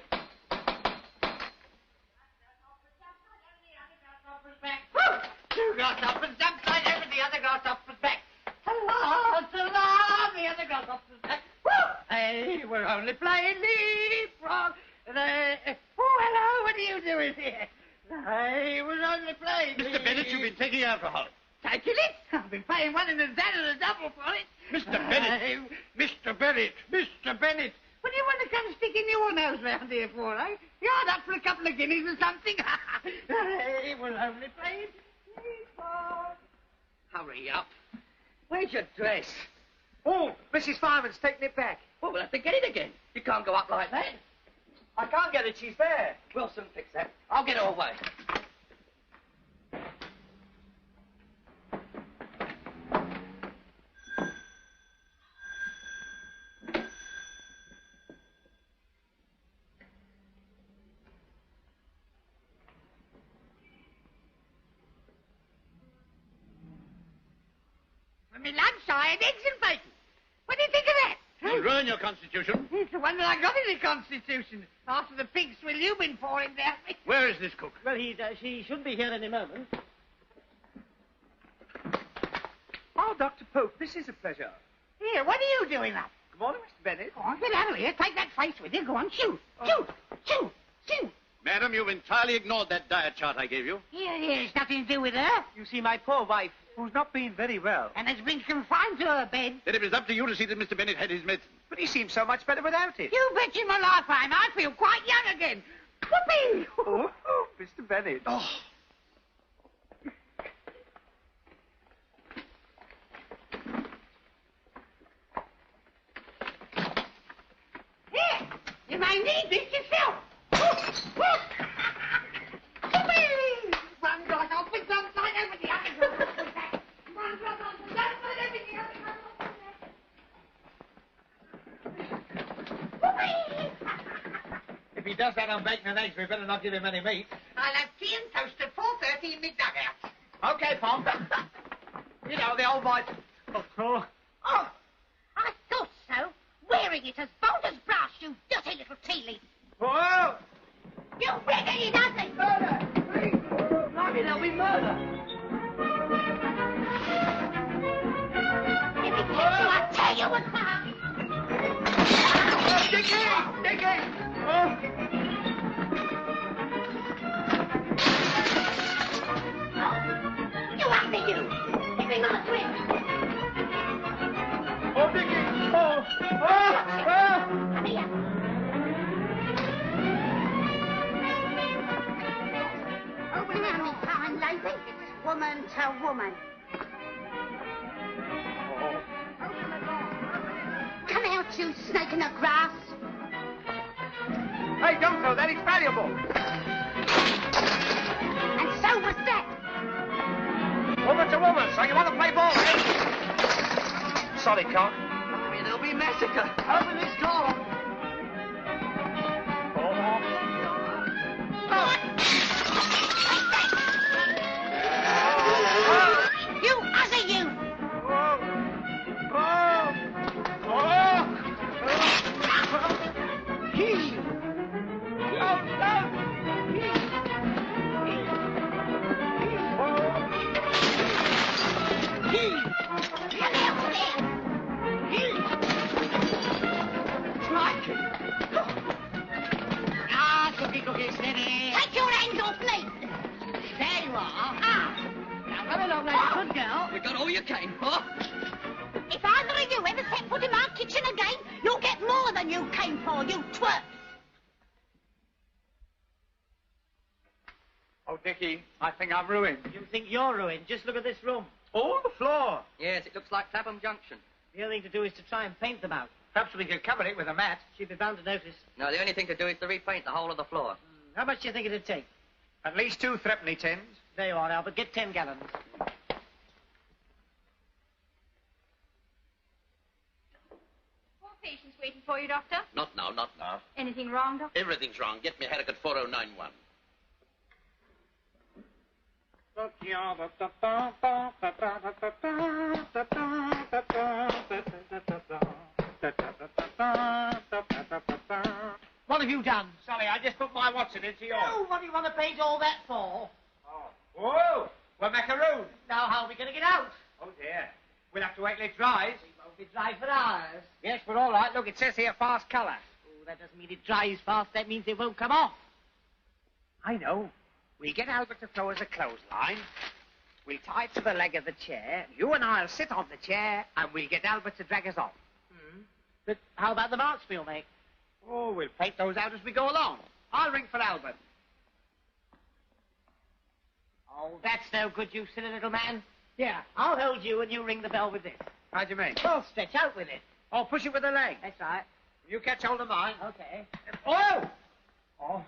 Two grasshoppers jumped right over the other grasshopper's back. Ta-la, ta-la, the other grasshopper's back. Woo! Hey, we're only playing leapfrog. Oh, hello, what are you doing here? Hey, we're only playing Mr. Bennett, you've been taking alcohol. Taking it? I've been paying one and a double for it. Mr. Bennett! Mr. Bennett! Mr. Bennett! What do you want to come sticking your nose round here for, eh? You're not for a couple of guineas or something. Hey, we're only playing leapfrog. Hurry up. Where's your dress? Oh, Mrs. Fireman's taking it back. Well, we'll have to get it again. You can't go up like that. I can't get it. She's there. We'll soon fix that. I'll get her away. For me lunch, I had eggs and bacon. What do you think of that? You'll ruin your constitution. It's the one that I got in the Constitution. After the pig swill you've been pouring down me. Where is this cook? Well, she should be here any moment. Oh, Dr. Pope, this is a pleasure. Here, what are you doing up? Good morning, Mr. Bennett. Go on, get out of here. Take that face with you. Go on, shoot. Shoot. Shoot. Shoot. Madam, you've entirely ignored that diet chart I gave you. Here, it's nothing to do with her. You see, my poor wife, who's not been very well. And has been confined to her bed. Then it was up to you to see that Mr. Bennett had his medicine. But he seems so much better without it. You bet you my life I feel quite young again. Whoopee! Oh, Mr. Bennett. Oh. Here, you may need this yourself. Whoopee! One glass off with one side over the other. One glass off with one side over the other. If he does that on bacon and eggs, we better not give him any meat. I'll have tea and toast at 4:30 in my dugout. Okay, Pom. You know, the old boy... Oh, Oh, I thought so. Wearing it as bold as brass, you dirty little tea leaf. Whoa! You riggedy nothing. Murder! Blimey, there'll be murder! If he gets you, I'll tell you what's wrong. Dickie! Dickie! You want me, you. Give me my twist. Oh, Dickie! Oh! Oh! Come here. Open now, me fine lady. It's woman to woman. Come out, you snake in the grass. Hey, don't throw that. It's valuable. And so was that. Woman to woman. So you want to play ball, eh? Sorry, Cock. I mean, there'll be massacre. Open this door. You utter you! Come out there! Ah, cookie, steady. Take your hands off me! There you are. Ah! Now run along like a good girl. You got all you came for. If either of you ever set foot in my kitchen again, you'll get Oh, Dickie, I think I'm ruined. You think you're ruined? Just look at this room. All the floor. Yes, it looks like Clapham Junction. The only thing to do is to try and paint them out. Perhaps we could cover it with a mat. She'd be bound to notice. No, the only thing to do is to repaint the whole of the floor. How much do you think it'd take? At least 2 threepenny tins. There you are, Albert. Get 10 gallons. More patients waiting for you, Doctor. Not now, not now. Anything wrong, Doctor? Everything's wrong. Get me Harrogate 4091. What have you done? Sorry, I just put my Watson into yours. Oh, what do you want to paint all that for? Oh. Whoa! We're macaroons. Now, how are we going to get out? Oh, dear. We'll have to wait till it dries. We won't be dry for hours. Yes, we're all right. Look, it says here fast colour. Oh, that doesn't mean it dries fast. That means it won't come off. I know. We'll get Albert to throw us a clothesline. We'll tie it to the leg of the chair. You and I'll sit on the chair, and we'll get Albert to drag us off. But how about the marks we'll make? Oh, we'll paint those out as we go along. I'll ring for Albert. Oh, that's no good, you silly little man. Here, I'll hold you and you ring the bell with this. How do you mean? Well, stretch out with it. Oh, push it with the leg. That's right. You catch hold of mine. Okay. Oh! Oh.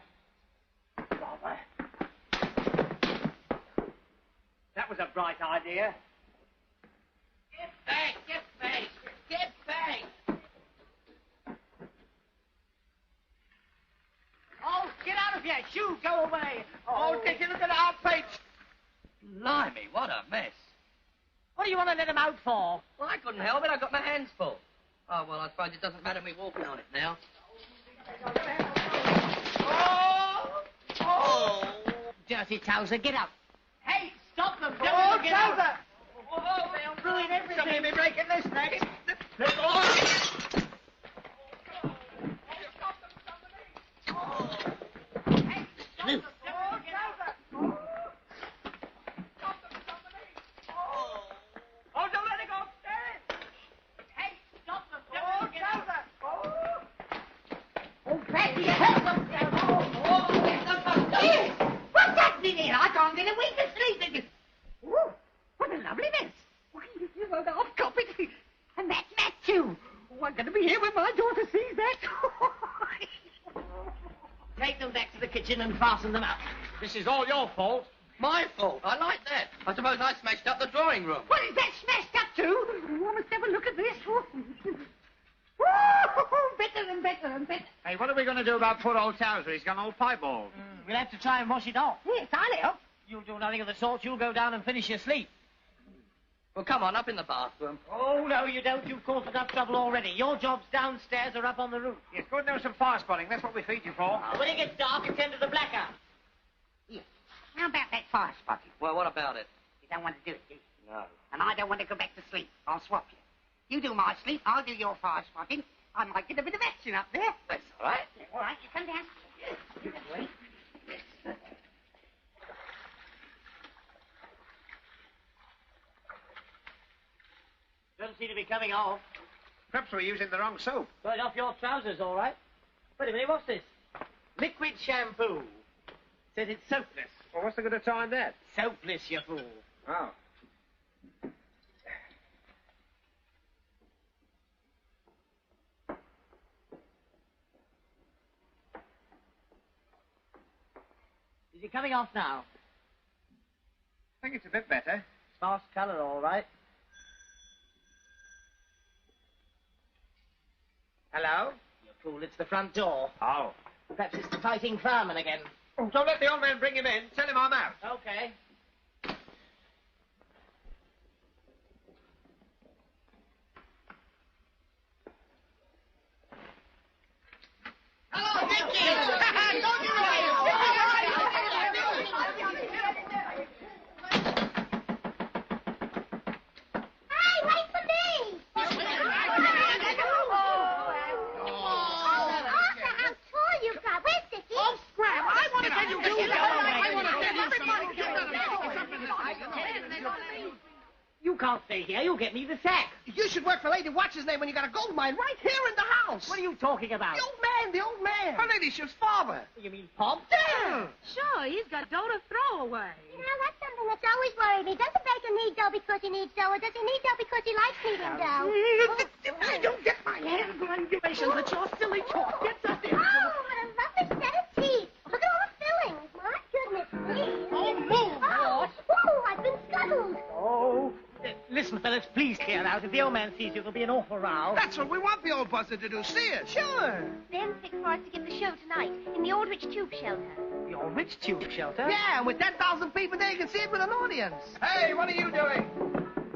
Bother. That was a bright idea. Get back, get back, get back. Oh, get out of here. Shoo, go away. Oh, Dickie, look at our paint. Blimey, what a mess. What do you want to let him out for? Well, I couldn't help it. I got my hands full. Oh, well, I suppose it doesn't matter me walking on it now. Oh! Oh! Dirty Towser, get up. Hey, stop them. Don't Oh, get out. Towser! Oh, they'll ruin everything. Somebody be breaking this next. Oh, don't let it go upstairs. Hey, stop them. Don't get out. Oh, Betty, help them. What's happening here? I can't get a wink of sleep. Ooh, what a lovely mess. Why, you won't half cop it. And that mat, too. Oh, I'm going to be here when my daughter sees that. Take them back to the kitchen and fasten them up. This is all your fault. My fault. I like that. I suppose I smashed up the drawing room. What is that smashed up to? Oh, I must have a look at this. Better and better and better. Hey, what are we going to do about poor old Towser? He's gone all piebald. We'll have to try and wash it off. Yes, I'll help. You'll do nothing of the sort. You'll go down and finish your sleep. Well, come on, up in the bathroom. Oh, no, you don't. You've caused enough trouble already. Your job's downstairs or up on the roof. Yes, go and do some fire spotting. That's what we feed you for. When it gets dark, attend to the blackout. Yes. How about that fire spotting? Well, what about it? You don't want to do it, do you? No. And I don't want to go back to sleep. I'll swap you. You do my sleep, I'll do your fire spotting. I might get a bit of action up there. That's all right. All right, you come down. This way. Doesn't seem to be coming off. Perhaps we're using the wrong soap. Right off your trousers, all right. Wait a minute, what's this? Liquid shampoo. Says it's soapless. Well, what's the good of trying that? Soapless, you fool. Oh. Is it coming off now? I think it's a bit better. Fast colour, all right. Hello? You fool, it's the front door. Oh. Perhaps it's the fighting fireman again. Oh, don't let the old man bring him in. Tell him I'm out. Okay. Hello, Dickie! Hey, wait for me! How tall you got? Where's Dickie? Oh, Scram, I want to tell you. You You can't stay here. You'll get me the sack. You should work for Lady What's-His-Name when you got a gold mine right here in the house. What are you talking about? The old man. Her ladyship's father. You mean Pop? Yeah. Sure, he's got dough to throw away. You know, that's something that's always worried me. Does the baker need dough because he needs dough, or does he need dough because he likes kneading dough? I don't get my hands on regulations with your silly talk. Get that in. Oh, what a lovely set of teeth. Look at all the fillings. My goodness me. Oh, move, Oh, oh, I've been scuttled. Oh. Listen, fellas, please clear out. If the old man sees you, there'll be an awful row. That's what we want the old buzzard to do. See it. Sure. Then fixed for us to give the show tonight in the Aldrich Tube Shelter. The Aldrich Tube Shelter? Yeah, and with 10,000 people there, you can see it with an audience. Hey, what are you doing?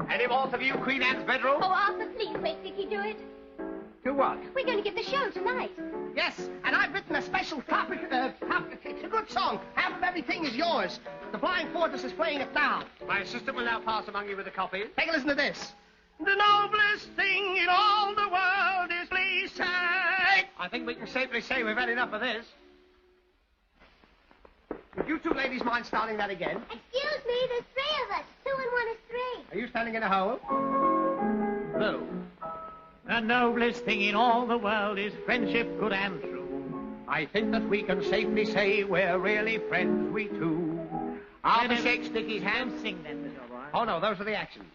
Any more of you Queen Anne's bedroom? Oh, Arthur, please make Vicky do it. Do what? We're going to give the show tonight. Yes, and I've written a special topic. It's a good song. Half of everything is yours. The Blind Fortress is playing it now. My assistant will now pass among you with a copy. Take a listen to this. The noblest thing in all the world is please. I think we can safely say we've had enough of this. Would you two ladies mind starting that again? Excuse me, there's 3 of us. 2 and 1 is 3. Are you standing in a hole? No. The noblest thing in all the world is friendship good and true. I think that we can safely say we're really friends, we two. Arthur shakes Dicky's hand. Sing then, Mr. O'Brien. Oh, no, those are the actions.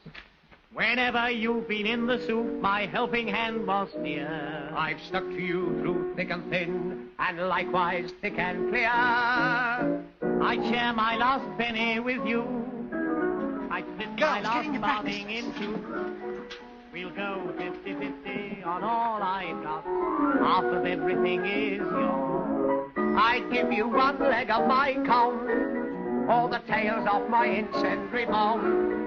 Whenever you've been in the soup, my helping hand was near. I've stuck to you through thick and thin, and likewise thick and clear. I'd share my last penny with you. I'd split my last farthing in two. We'll go 50-50 on all I've got. Half of everything is yours. I'd give you 1 leg of my comb, all the tails off my incendiary bombs.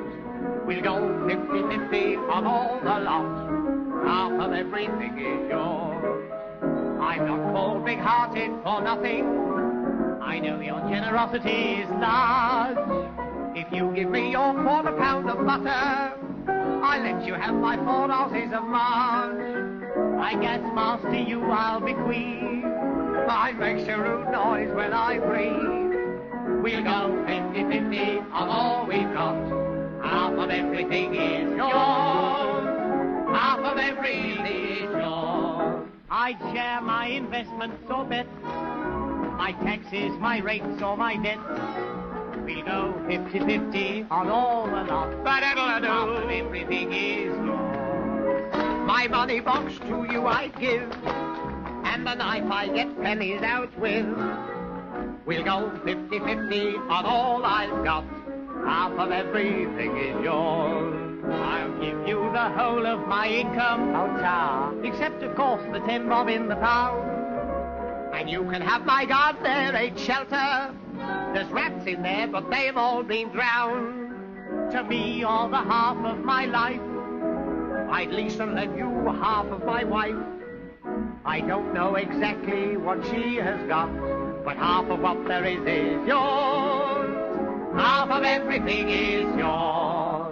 We'll go 50-50 on all the lot. Half of everything is yours. I'm not called big-hearted for nothing. I know your generosity is large. If you give me your £1/4 pound of butter, I'll let you have my 4 ounces of marge. I guess, master, you I'll bequeath. Mine makes a rude noise when I breathe. We'll go 50-50 on all we've got. Half of everything is yours. Half of everything is yours. I'd share my investments or bets, my taxes, my rates, or my debts. We'll go 50-50 on all the lot. Half of everything is yours. My money box to you I give, and the knife I get pennies out with. We'll go 50-50 on all I've got. Half of everything is yours. I'll give you the whole of my income, oh ta, except of course the 10 bob in the pound. And you can have my God, there ain't shelter. There's rats in there, but they've all been drowned. To me, you're the half of my life. I'd lease and lend you half of my wife. I don't know exactly what she has got, but half of what there is yours. Half of everything is yours.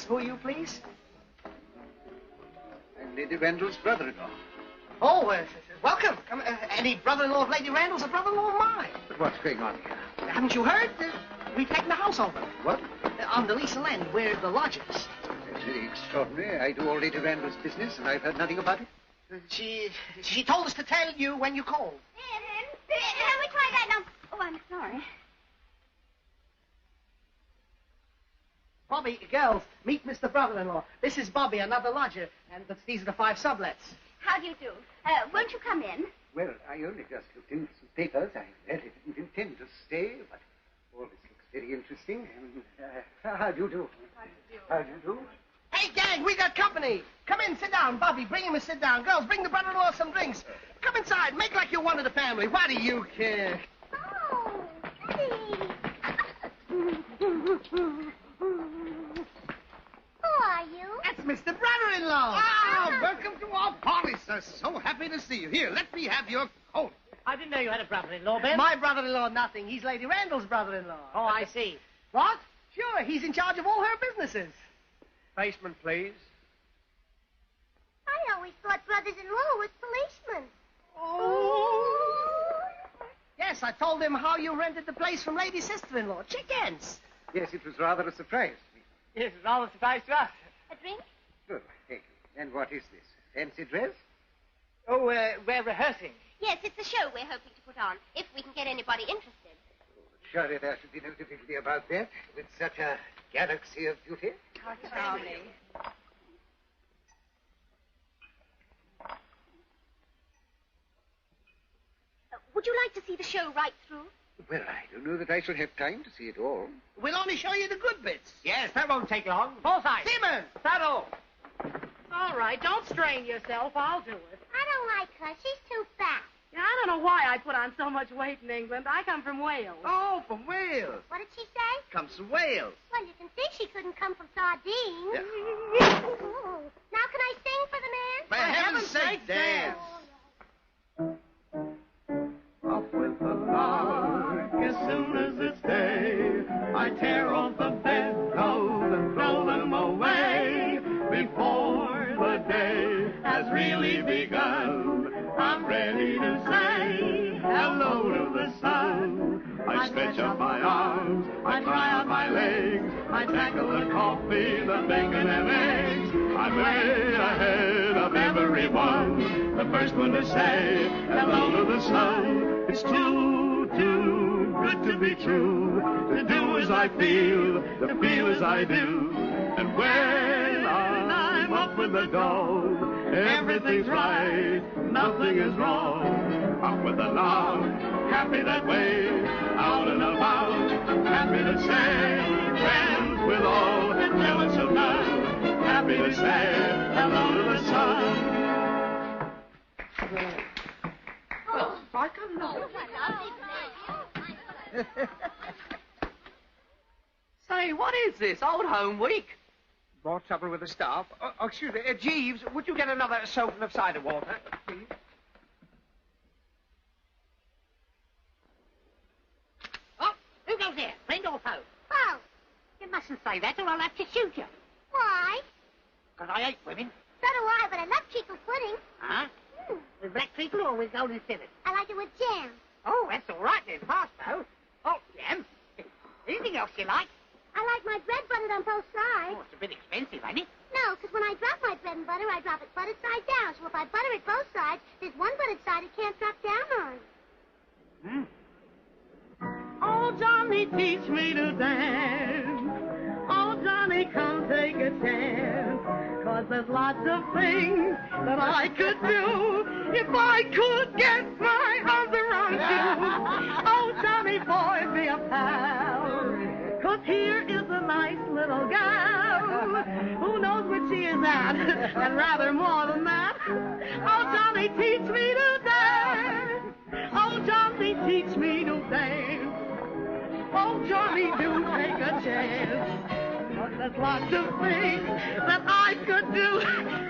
Who are you, please? I'm Lady Randall's brother-in-law. Oh, welcome. Any brother-in-law of Lady Randall's a brother-in-law of mine. But what's going on here? Haven't you heard? We've taken the house over. What? On the lease and land. We're the lodgers. That's very extraordinary. I do all Lady Randall's business, and I've heard nothing about it. She told us to tell you when you called. Can we try that now? Oh, I'm sorry. Bobby, girls, meet Mr. Brother-in-law. This is Bobby, another lodger, and these are the 5 sublets. How do you do? Won't you come in? Well, I only just looked into some papers. I really didn't intend to stay, but all this looks very interesting. And, how do you do? How do you do? Hey, gang, we got company. Come in, sit down. Bobby, bring him a sit down. Girls, bring the brother-in-law some drinks. Come inside. Make like you're one of the family. Why do you care? Oh, are you? That's Mr. Brother-in-law. Ah, welcome to our party, sir. So happy to see you. Here, let me have your coat. I didn't know you had a brother-in-law, Ben. My brother-in-law, nothing. He's Lady Randall's brother-in-law. Oh, I see. What? Sure, he's in charge of all her businesses. Basement, please. I always thought brothers-in-law was policemen. Oh. Yes, I told him how you rented the place from Lady Sister-in-law. Chickens. Yes, it was rather a surprise to me. Yes, it's rather a surprise to us. A drink? Good, thank you. And what is this? Fancy dress? Oh, we're rehearsing. Yes, it's a show we're hoping to put on, if we can get anybody interested. Surely there should be no difficulty about that, with such a galaxy of beauty. How charming. Would you like to see the show right through? Well, I don't know that I shall have time to see it all. We'll only show you the good bits. Yes, that won't take long. Full size. Seaman! Saddle. All right, don't strain yourself. I'll do it. I don't like her. She's too fat. Yeah, I don't know why I put on so much weight in England. I come from Wales. Oh, from Wales. What did she say? Comes from Wales. Well, you can see she couldn't come from sardines. Yeah. Oh. Now can I sing for the man? For heaven's sake, dance. Off with the lark as soon as it's day. I tear off the bedclothes and throw them away. Before the day has really begun, I'm ready to say hello to the sun. I stretch up my arms, I try out my legs, I tackle the coffee, the bacon and eggs. I'm way ahead of everyone, the first one to say hello to the sun. It's too good to be true, to do as I feel, to feel as I do. And when I'm up with the dog, everything's right, nothing is wrong. Up with the lark, happy that way, out and about, happy to say, friends with all, jealous of none, happy to say hello to the sun. Oh, I come now. Say, what is this? Old Home Week? More trouble with the staff. Oh, excuse me. Jeeves, would you get another soda of cider water, please? Oh, who goes there? Friend or foe? Oh, You mustn't say that or I'll have to shoot you. why? Because I hate women. So do I, but I love treacle pudding. Huh? With black treacle or with golden civet? I like it with jam. Oh, that's all right then, fast though. Oh, jam. Anything else you like? I like my bread buttered on both sides. Oh, it's a bit expensive, ain't it? No, because when I drop my bread and butter, I drop it buttered side down. So if I butter it both sides, there's one buttered side it can't drop down on. Oh, Johnny, teach me to dance. Oh, Johnny, come take a chance. 'Cause there's lots of things that I could do if I could get my arms around you. Oh, Johnny, boy, be a pal. 'Cause here is a nice little gal who knows what she is at, and rather more than that. Oh, Johnny, teach me to dance. Oh, Johnny, teach me to dance. Oh, Johnny, do take a chance. 'Cause there's lots of things that I could do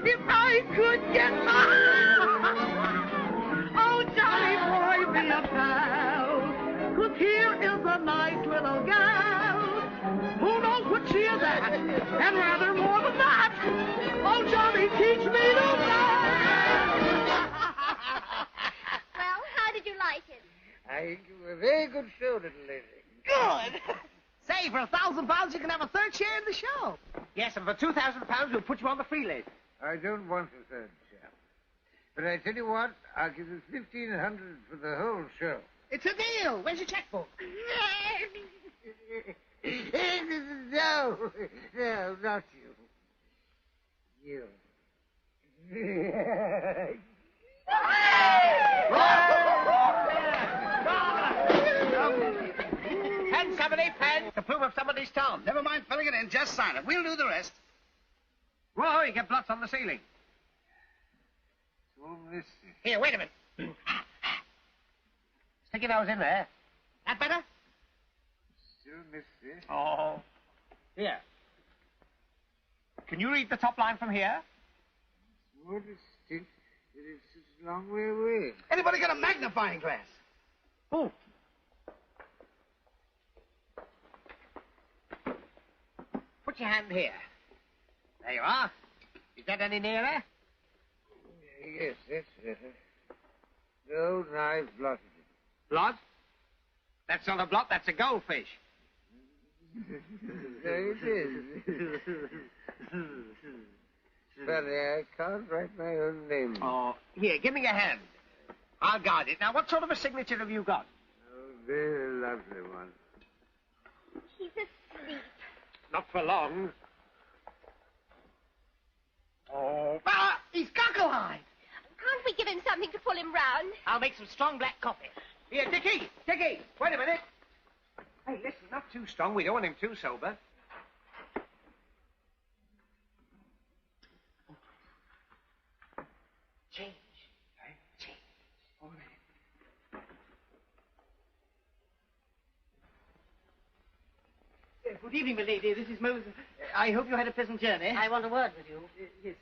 if I could get my... Oh, Johnny, boy, be a pal. 'Cause here is a nice little gal who knows what she is at, and rather more than that. Oh, Johnny, teach me to dance. Well, how did you like it? I think you were a very good show, little lady. Good. Say, for £1,000 you can have a third share in the show. Yes, and for £2,000 we'll put you on the free list. I don't want a third share. But I tell you what, I'll give you 1,500 for the whole show. It's a deal. Where's your checkbook? No, not you. Pen, somebody, pen. To prove of somebody's tongue. Never mind filling it in, just sign it. We'll do the rest. Whoa, you get blots on the ceiling. So misty. Here, wait a minute. Stick your nose in there. That better? Still misty. Oh. Here. Can you read the top line from here? It's more distinct. It is such a long way away. Anybody got a magnifying glass? Oh. Put your hand here. There you are. Is that any nearer? Yes, that's better. No, I've blotted it. Blot? That's not a blot, that's a goldfish. There it is. Funny, I can't write my own name. Oh, here, give me your hand. I'll guard it. Now, what sort of a signature have you got? Oh, very lovely one. He's asleep. Not for long. Oh, he's cockle-eyed. Can't we give him something to pull him round? I'll make some strong black coffee. Here, Dickie, wait a minute. Hey, listen, not too strong. We don't want him too sober. Change. Change. All right. Good evening, my lady. This is Moses. I hope you had a pleasant journey. I want a word with you. Yes.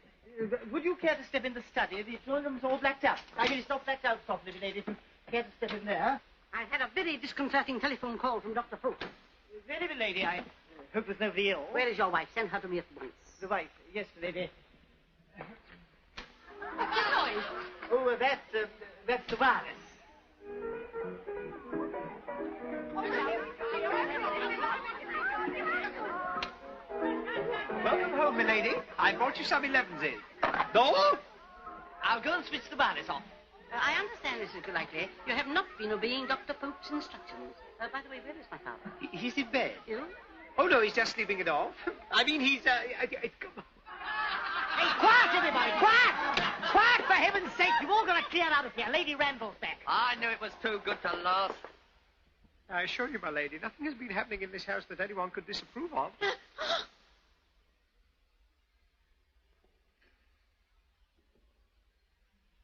Would you care to step in the study? The drawing room's all blacked out. I mean, it's not blacked out properly, my lady. If you care to step in there. I had a very disconcerting telephone call from Dr. Fuchs. Really, my lady, I hope there's nobody ill. Where is your wife? Send her to me at once. The wife? Yes, my lady. What's the noise? Oh, that's the wireless. Welcome home, milady. I brought you some 11s in. No? I'll go and switch the wireless off. I understand, Mrs. Golightly. You have not been obeying Dr. Pope's instructions. By the way, where is my father? He's in bed. Ill? Oh, no, he's just sleeping it off. I mean, he's, Hey, quiet, everybody! Quiet! Quiet, for heaven's sake! You've all got to clear out of here. Lady Randall's back. I knew it was too good to last. I assure you, my lady, nothing has been happening in this house that anyone could disapprove of.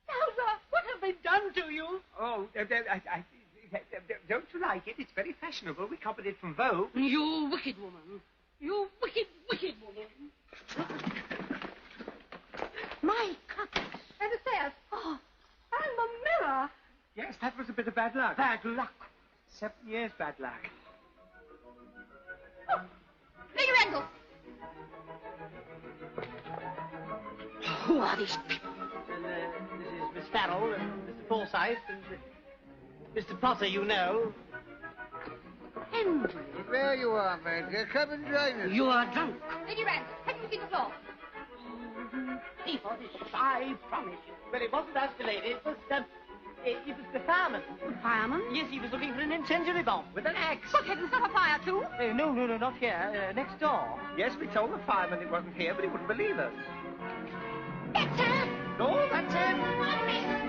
Salva, what have they done to you? Oh, don't you like it? It's very fashionable. We copied it from Vogue. You wicked woman. You wicked, wicked woman. My goodness. And the stairs. Oh, and the mirror. Yes, that was a bit of bad luck. Bad luck. 7 years bad luck. Lady Randall. Who are these people? This is Miss Farrell and Mr. Forsyth and Mr. Potter, you know. Henry. There you are, my dear. Come and join us. You are drunk. Lady Randall, take your feet to the floor. Pay for this, I promise you. Well, it wasn't us, lady. It was the fireman. The fireman? Yes, he was looking for an incendiary bomb with an axe. Good heavens, not a fire, too? No, not here. Next door. Yes, we told the fireman it wasn't here, but he wouldn't believe us. That's her. No, that's him.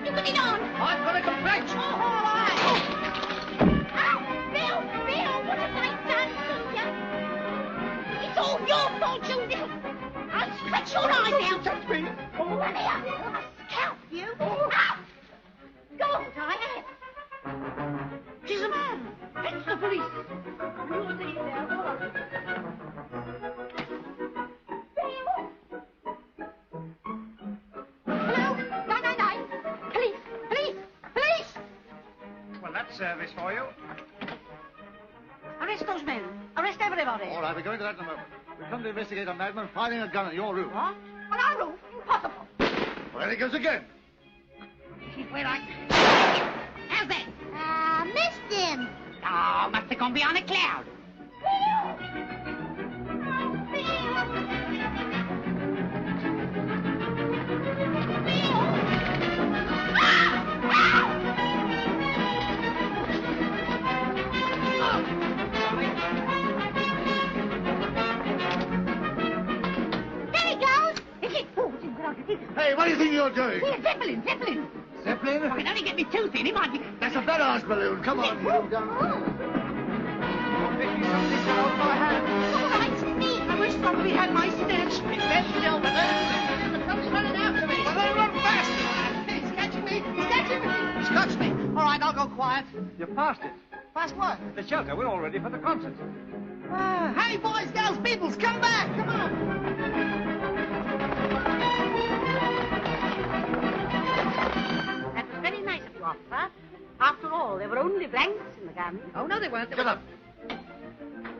You put it on. I've got a complaint. Oh, all right. Bill, what have I done to you? It's all your fault, you I'll scratch your eyes out. Touch me. Come here. I'll scalp you. Ow! Go, Diane. She's a man. It's the police. You will see there. Go on. Hello? 999. Police. Well, that's service for you. Arrest those men. Arrest everybody. All right, we're going to that in a moment. We've come to investigate a madman firing a gun at your roof. What? On our roof? Impossible. Well, there he goes again. Keep where I... How's that? Missed him. Oh, must have gone beyond a cloud. Hey, what do you think you're doing? Here, Zeppelin. Zeppelin? If I can only get me tooth in, it might be... That's a badass balloon. Come on, you down I wish somebody had my stench. It's dead still, but the fellows running after me. Well, they run faster. He's catching me. He's catching me. He's got me. All right, I'll go quiet. You passed it. Past what? The shelter. We're all ready for the concert. Hey, boys, girls, peoples, come back! Come on! That was very nice of you, officer. After all, there were only blankets in the gun. Oh, no, they weren't. Get up.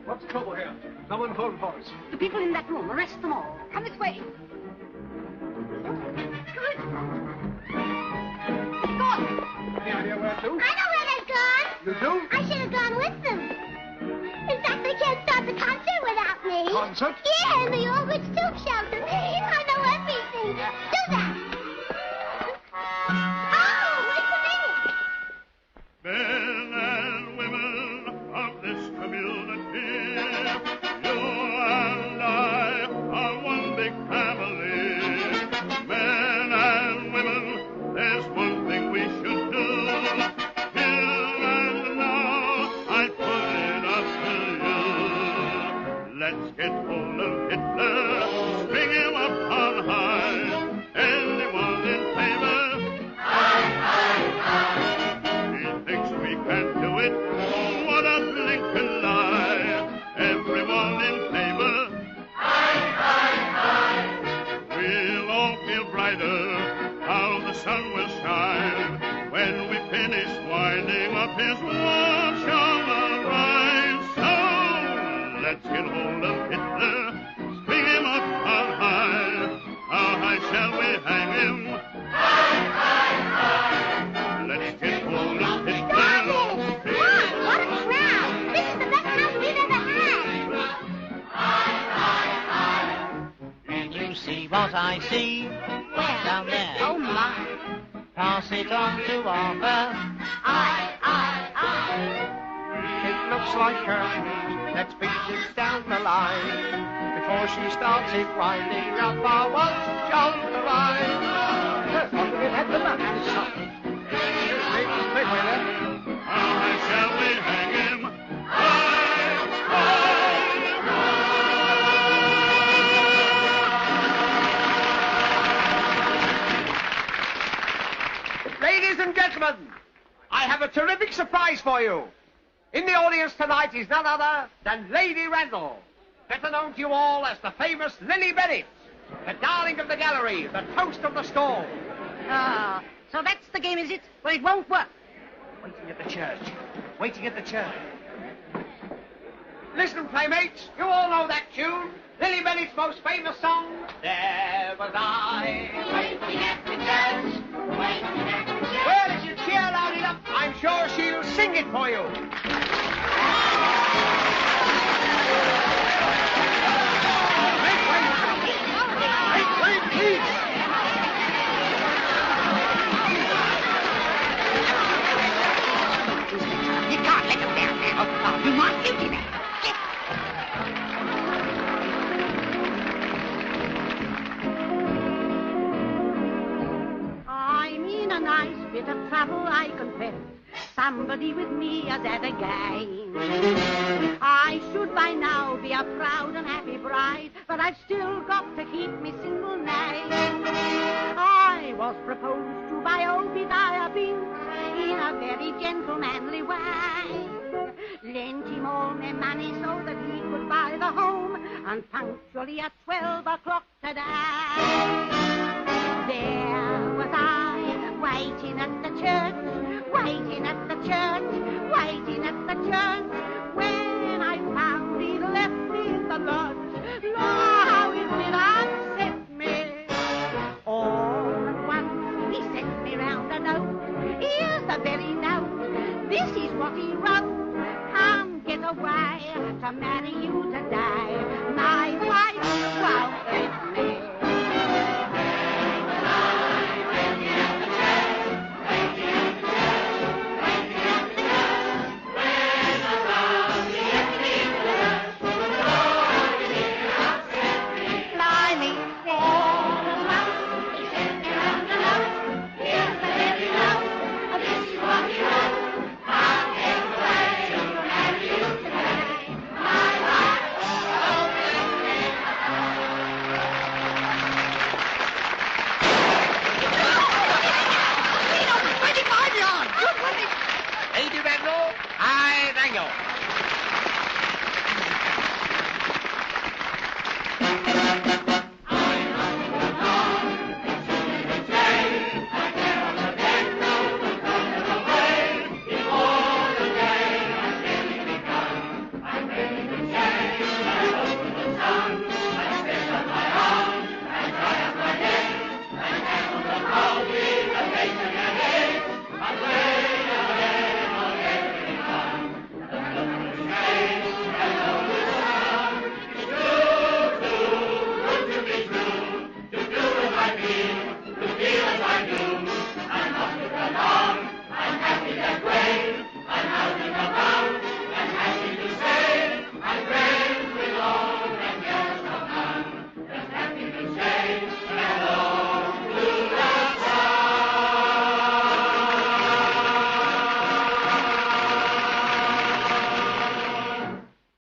What's the trouble here? Someone phone for us. The people in that room, arrest them all. Come this way. Any idea where to? I know where they've gone. You do? I should have gone with them. In fact, they can't start the concert without me. Concert? Yeah, in the Aldrich Silk Shelter. I know everything. Do that. Oh, wait a minute. Men and women of this community, you and I are one big family. Men and women, there's one thing we should do. Here and now, I put it up to you. Let's get hold of Hitler, string him up on high. Anyone in favor? He thinks we can't do it. What a blinking lie. Everyone in favor? We'll all feel brighter. How the sun will shine when we finish winding up his watch on the rise. So let's get hold of Hitler, string him up on high. How high shall we hang him? Let's get hold of Hitler. What a crowd. This is the best house we've ever had. Can you see what I see? Where? Down there. Oh, my. Pass it on to Arthur. It looks like curtains. Let's beat it down the line. Before she starts it winding up our once jolly ride. Had the luck. Make way there. How high shall we hang him? Ladies and gentlemen, I have a terrific surprise for you. In the audience tonight is none other than Lady Randall, better known to you all as the famous Lily Bennett, the darling of the gallery, the toast of the stall. Ah, so that's the game, is it? Well, it won't work. Waiting at the church. Waiting at the church. Listen, playmates, you all know that tune. Lily Bennett's most famous song. There was I. Waiting at the church. Waiting at the church. Well, if you cheer loud enough, I'm sure she'll sing it for you. Make way, please. You can't let him down now. You might do that. I'm in a nice bit of trouble, I confess. Somebody with me is at a game. I should by now be a proud and happy bride, but I've still got to keep me single name. I was proposed to by Obadiah Binks in a very gentlemanly way. Lent him all my money so that he could buy the home, and punctually at 12 o'clock today, there was I, waiting at the church, waiting at the church, waiting at the church, when I found he left me in the lurch. Lord, how it did upset me. All at once he sent me round a note. Here's the very note. This is what he wrote. Come get away to marry you today.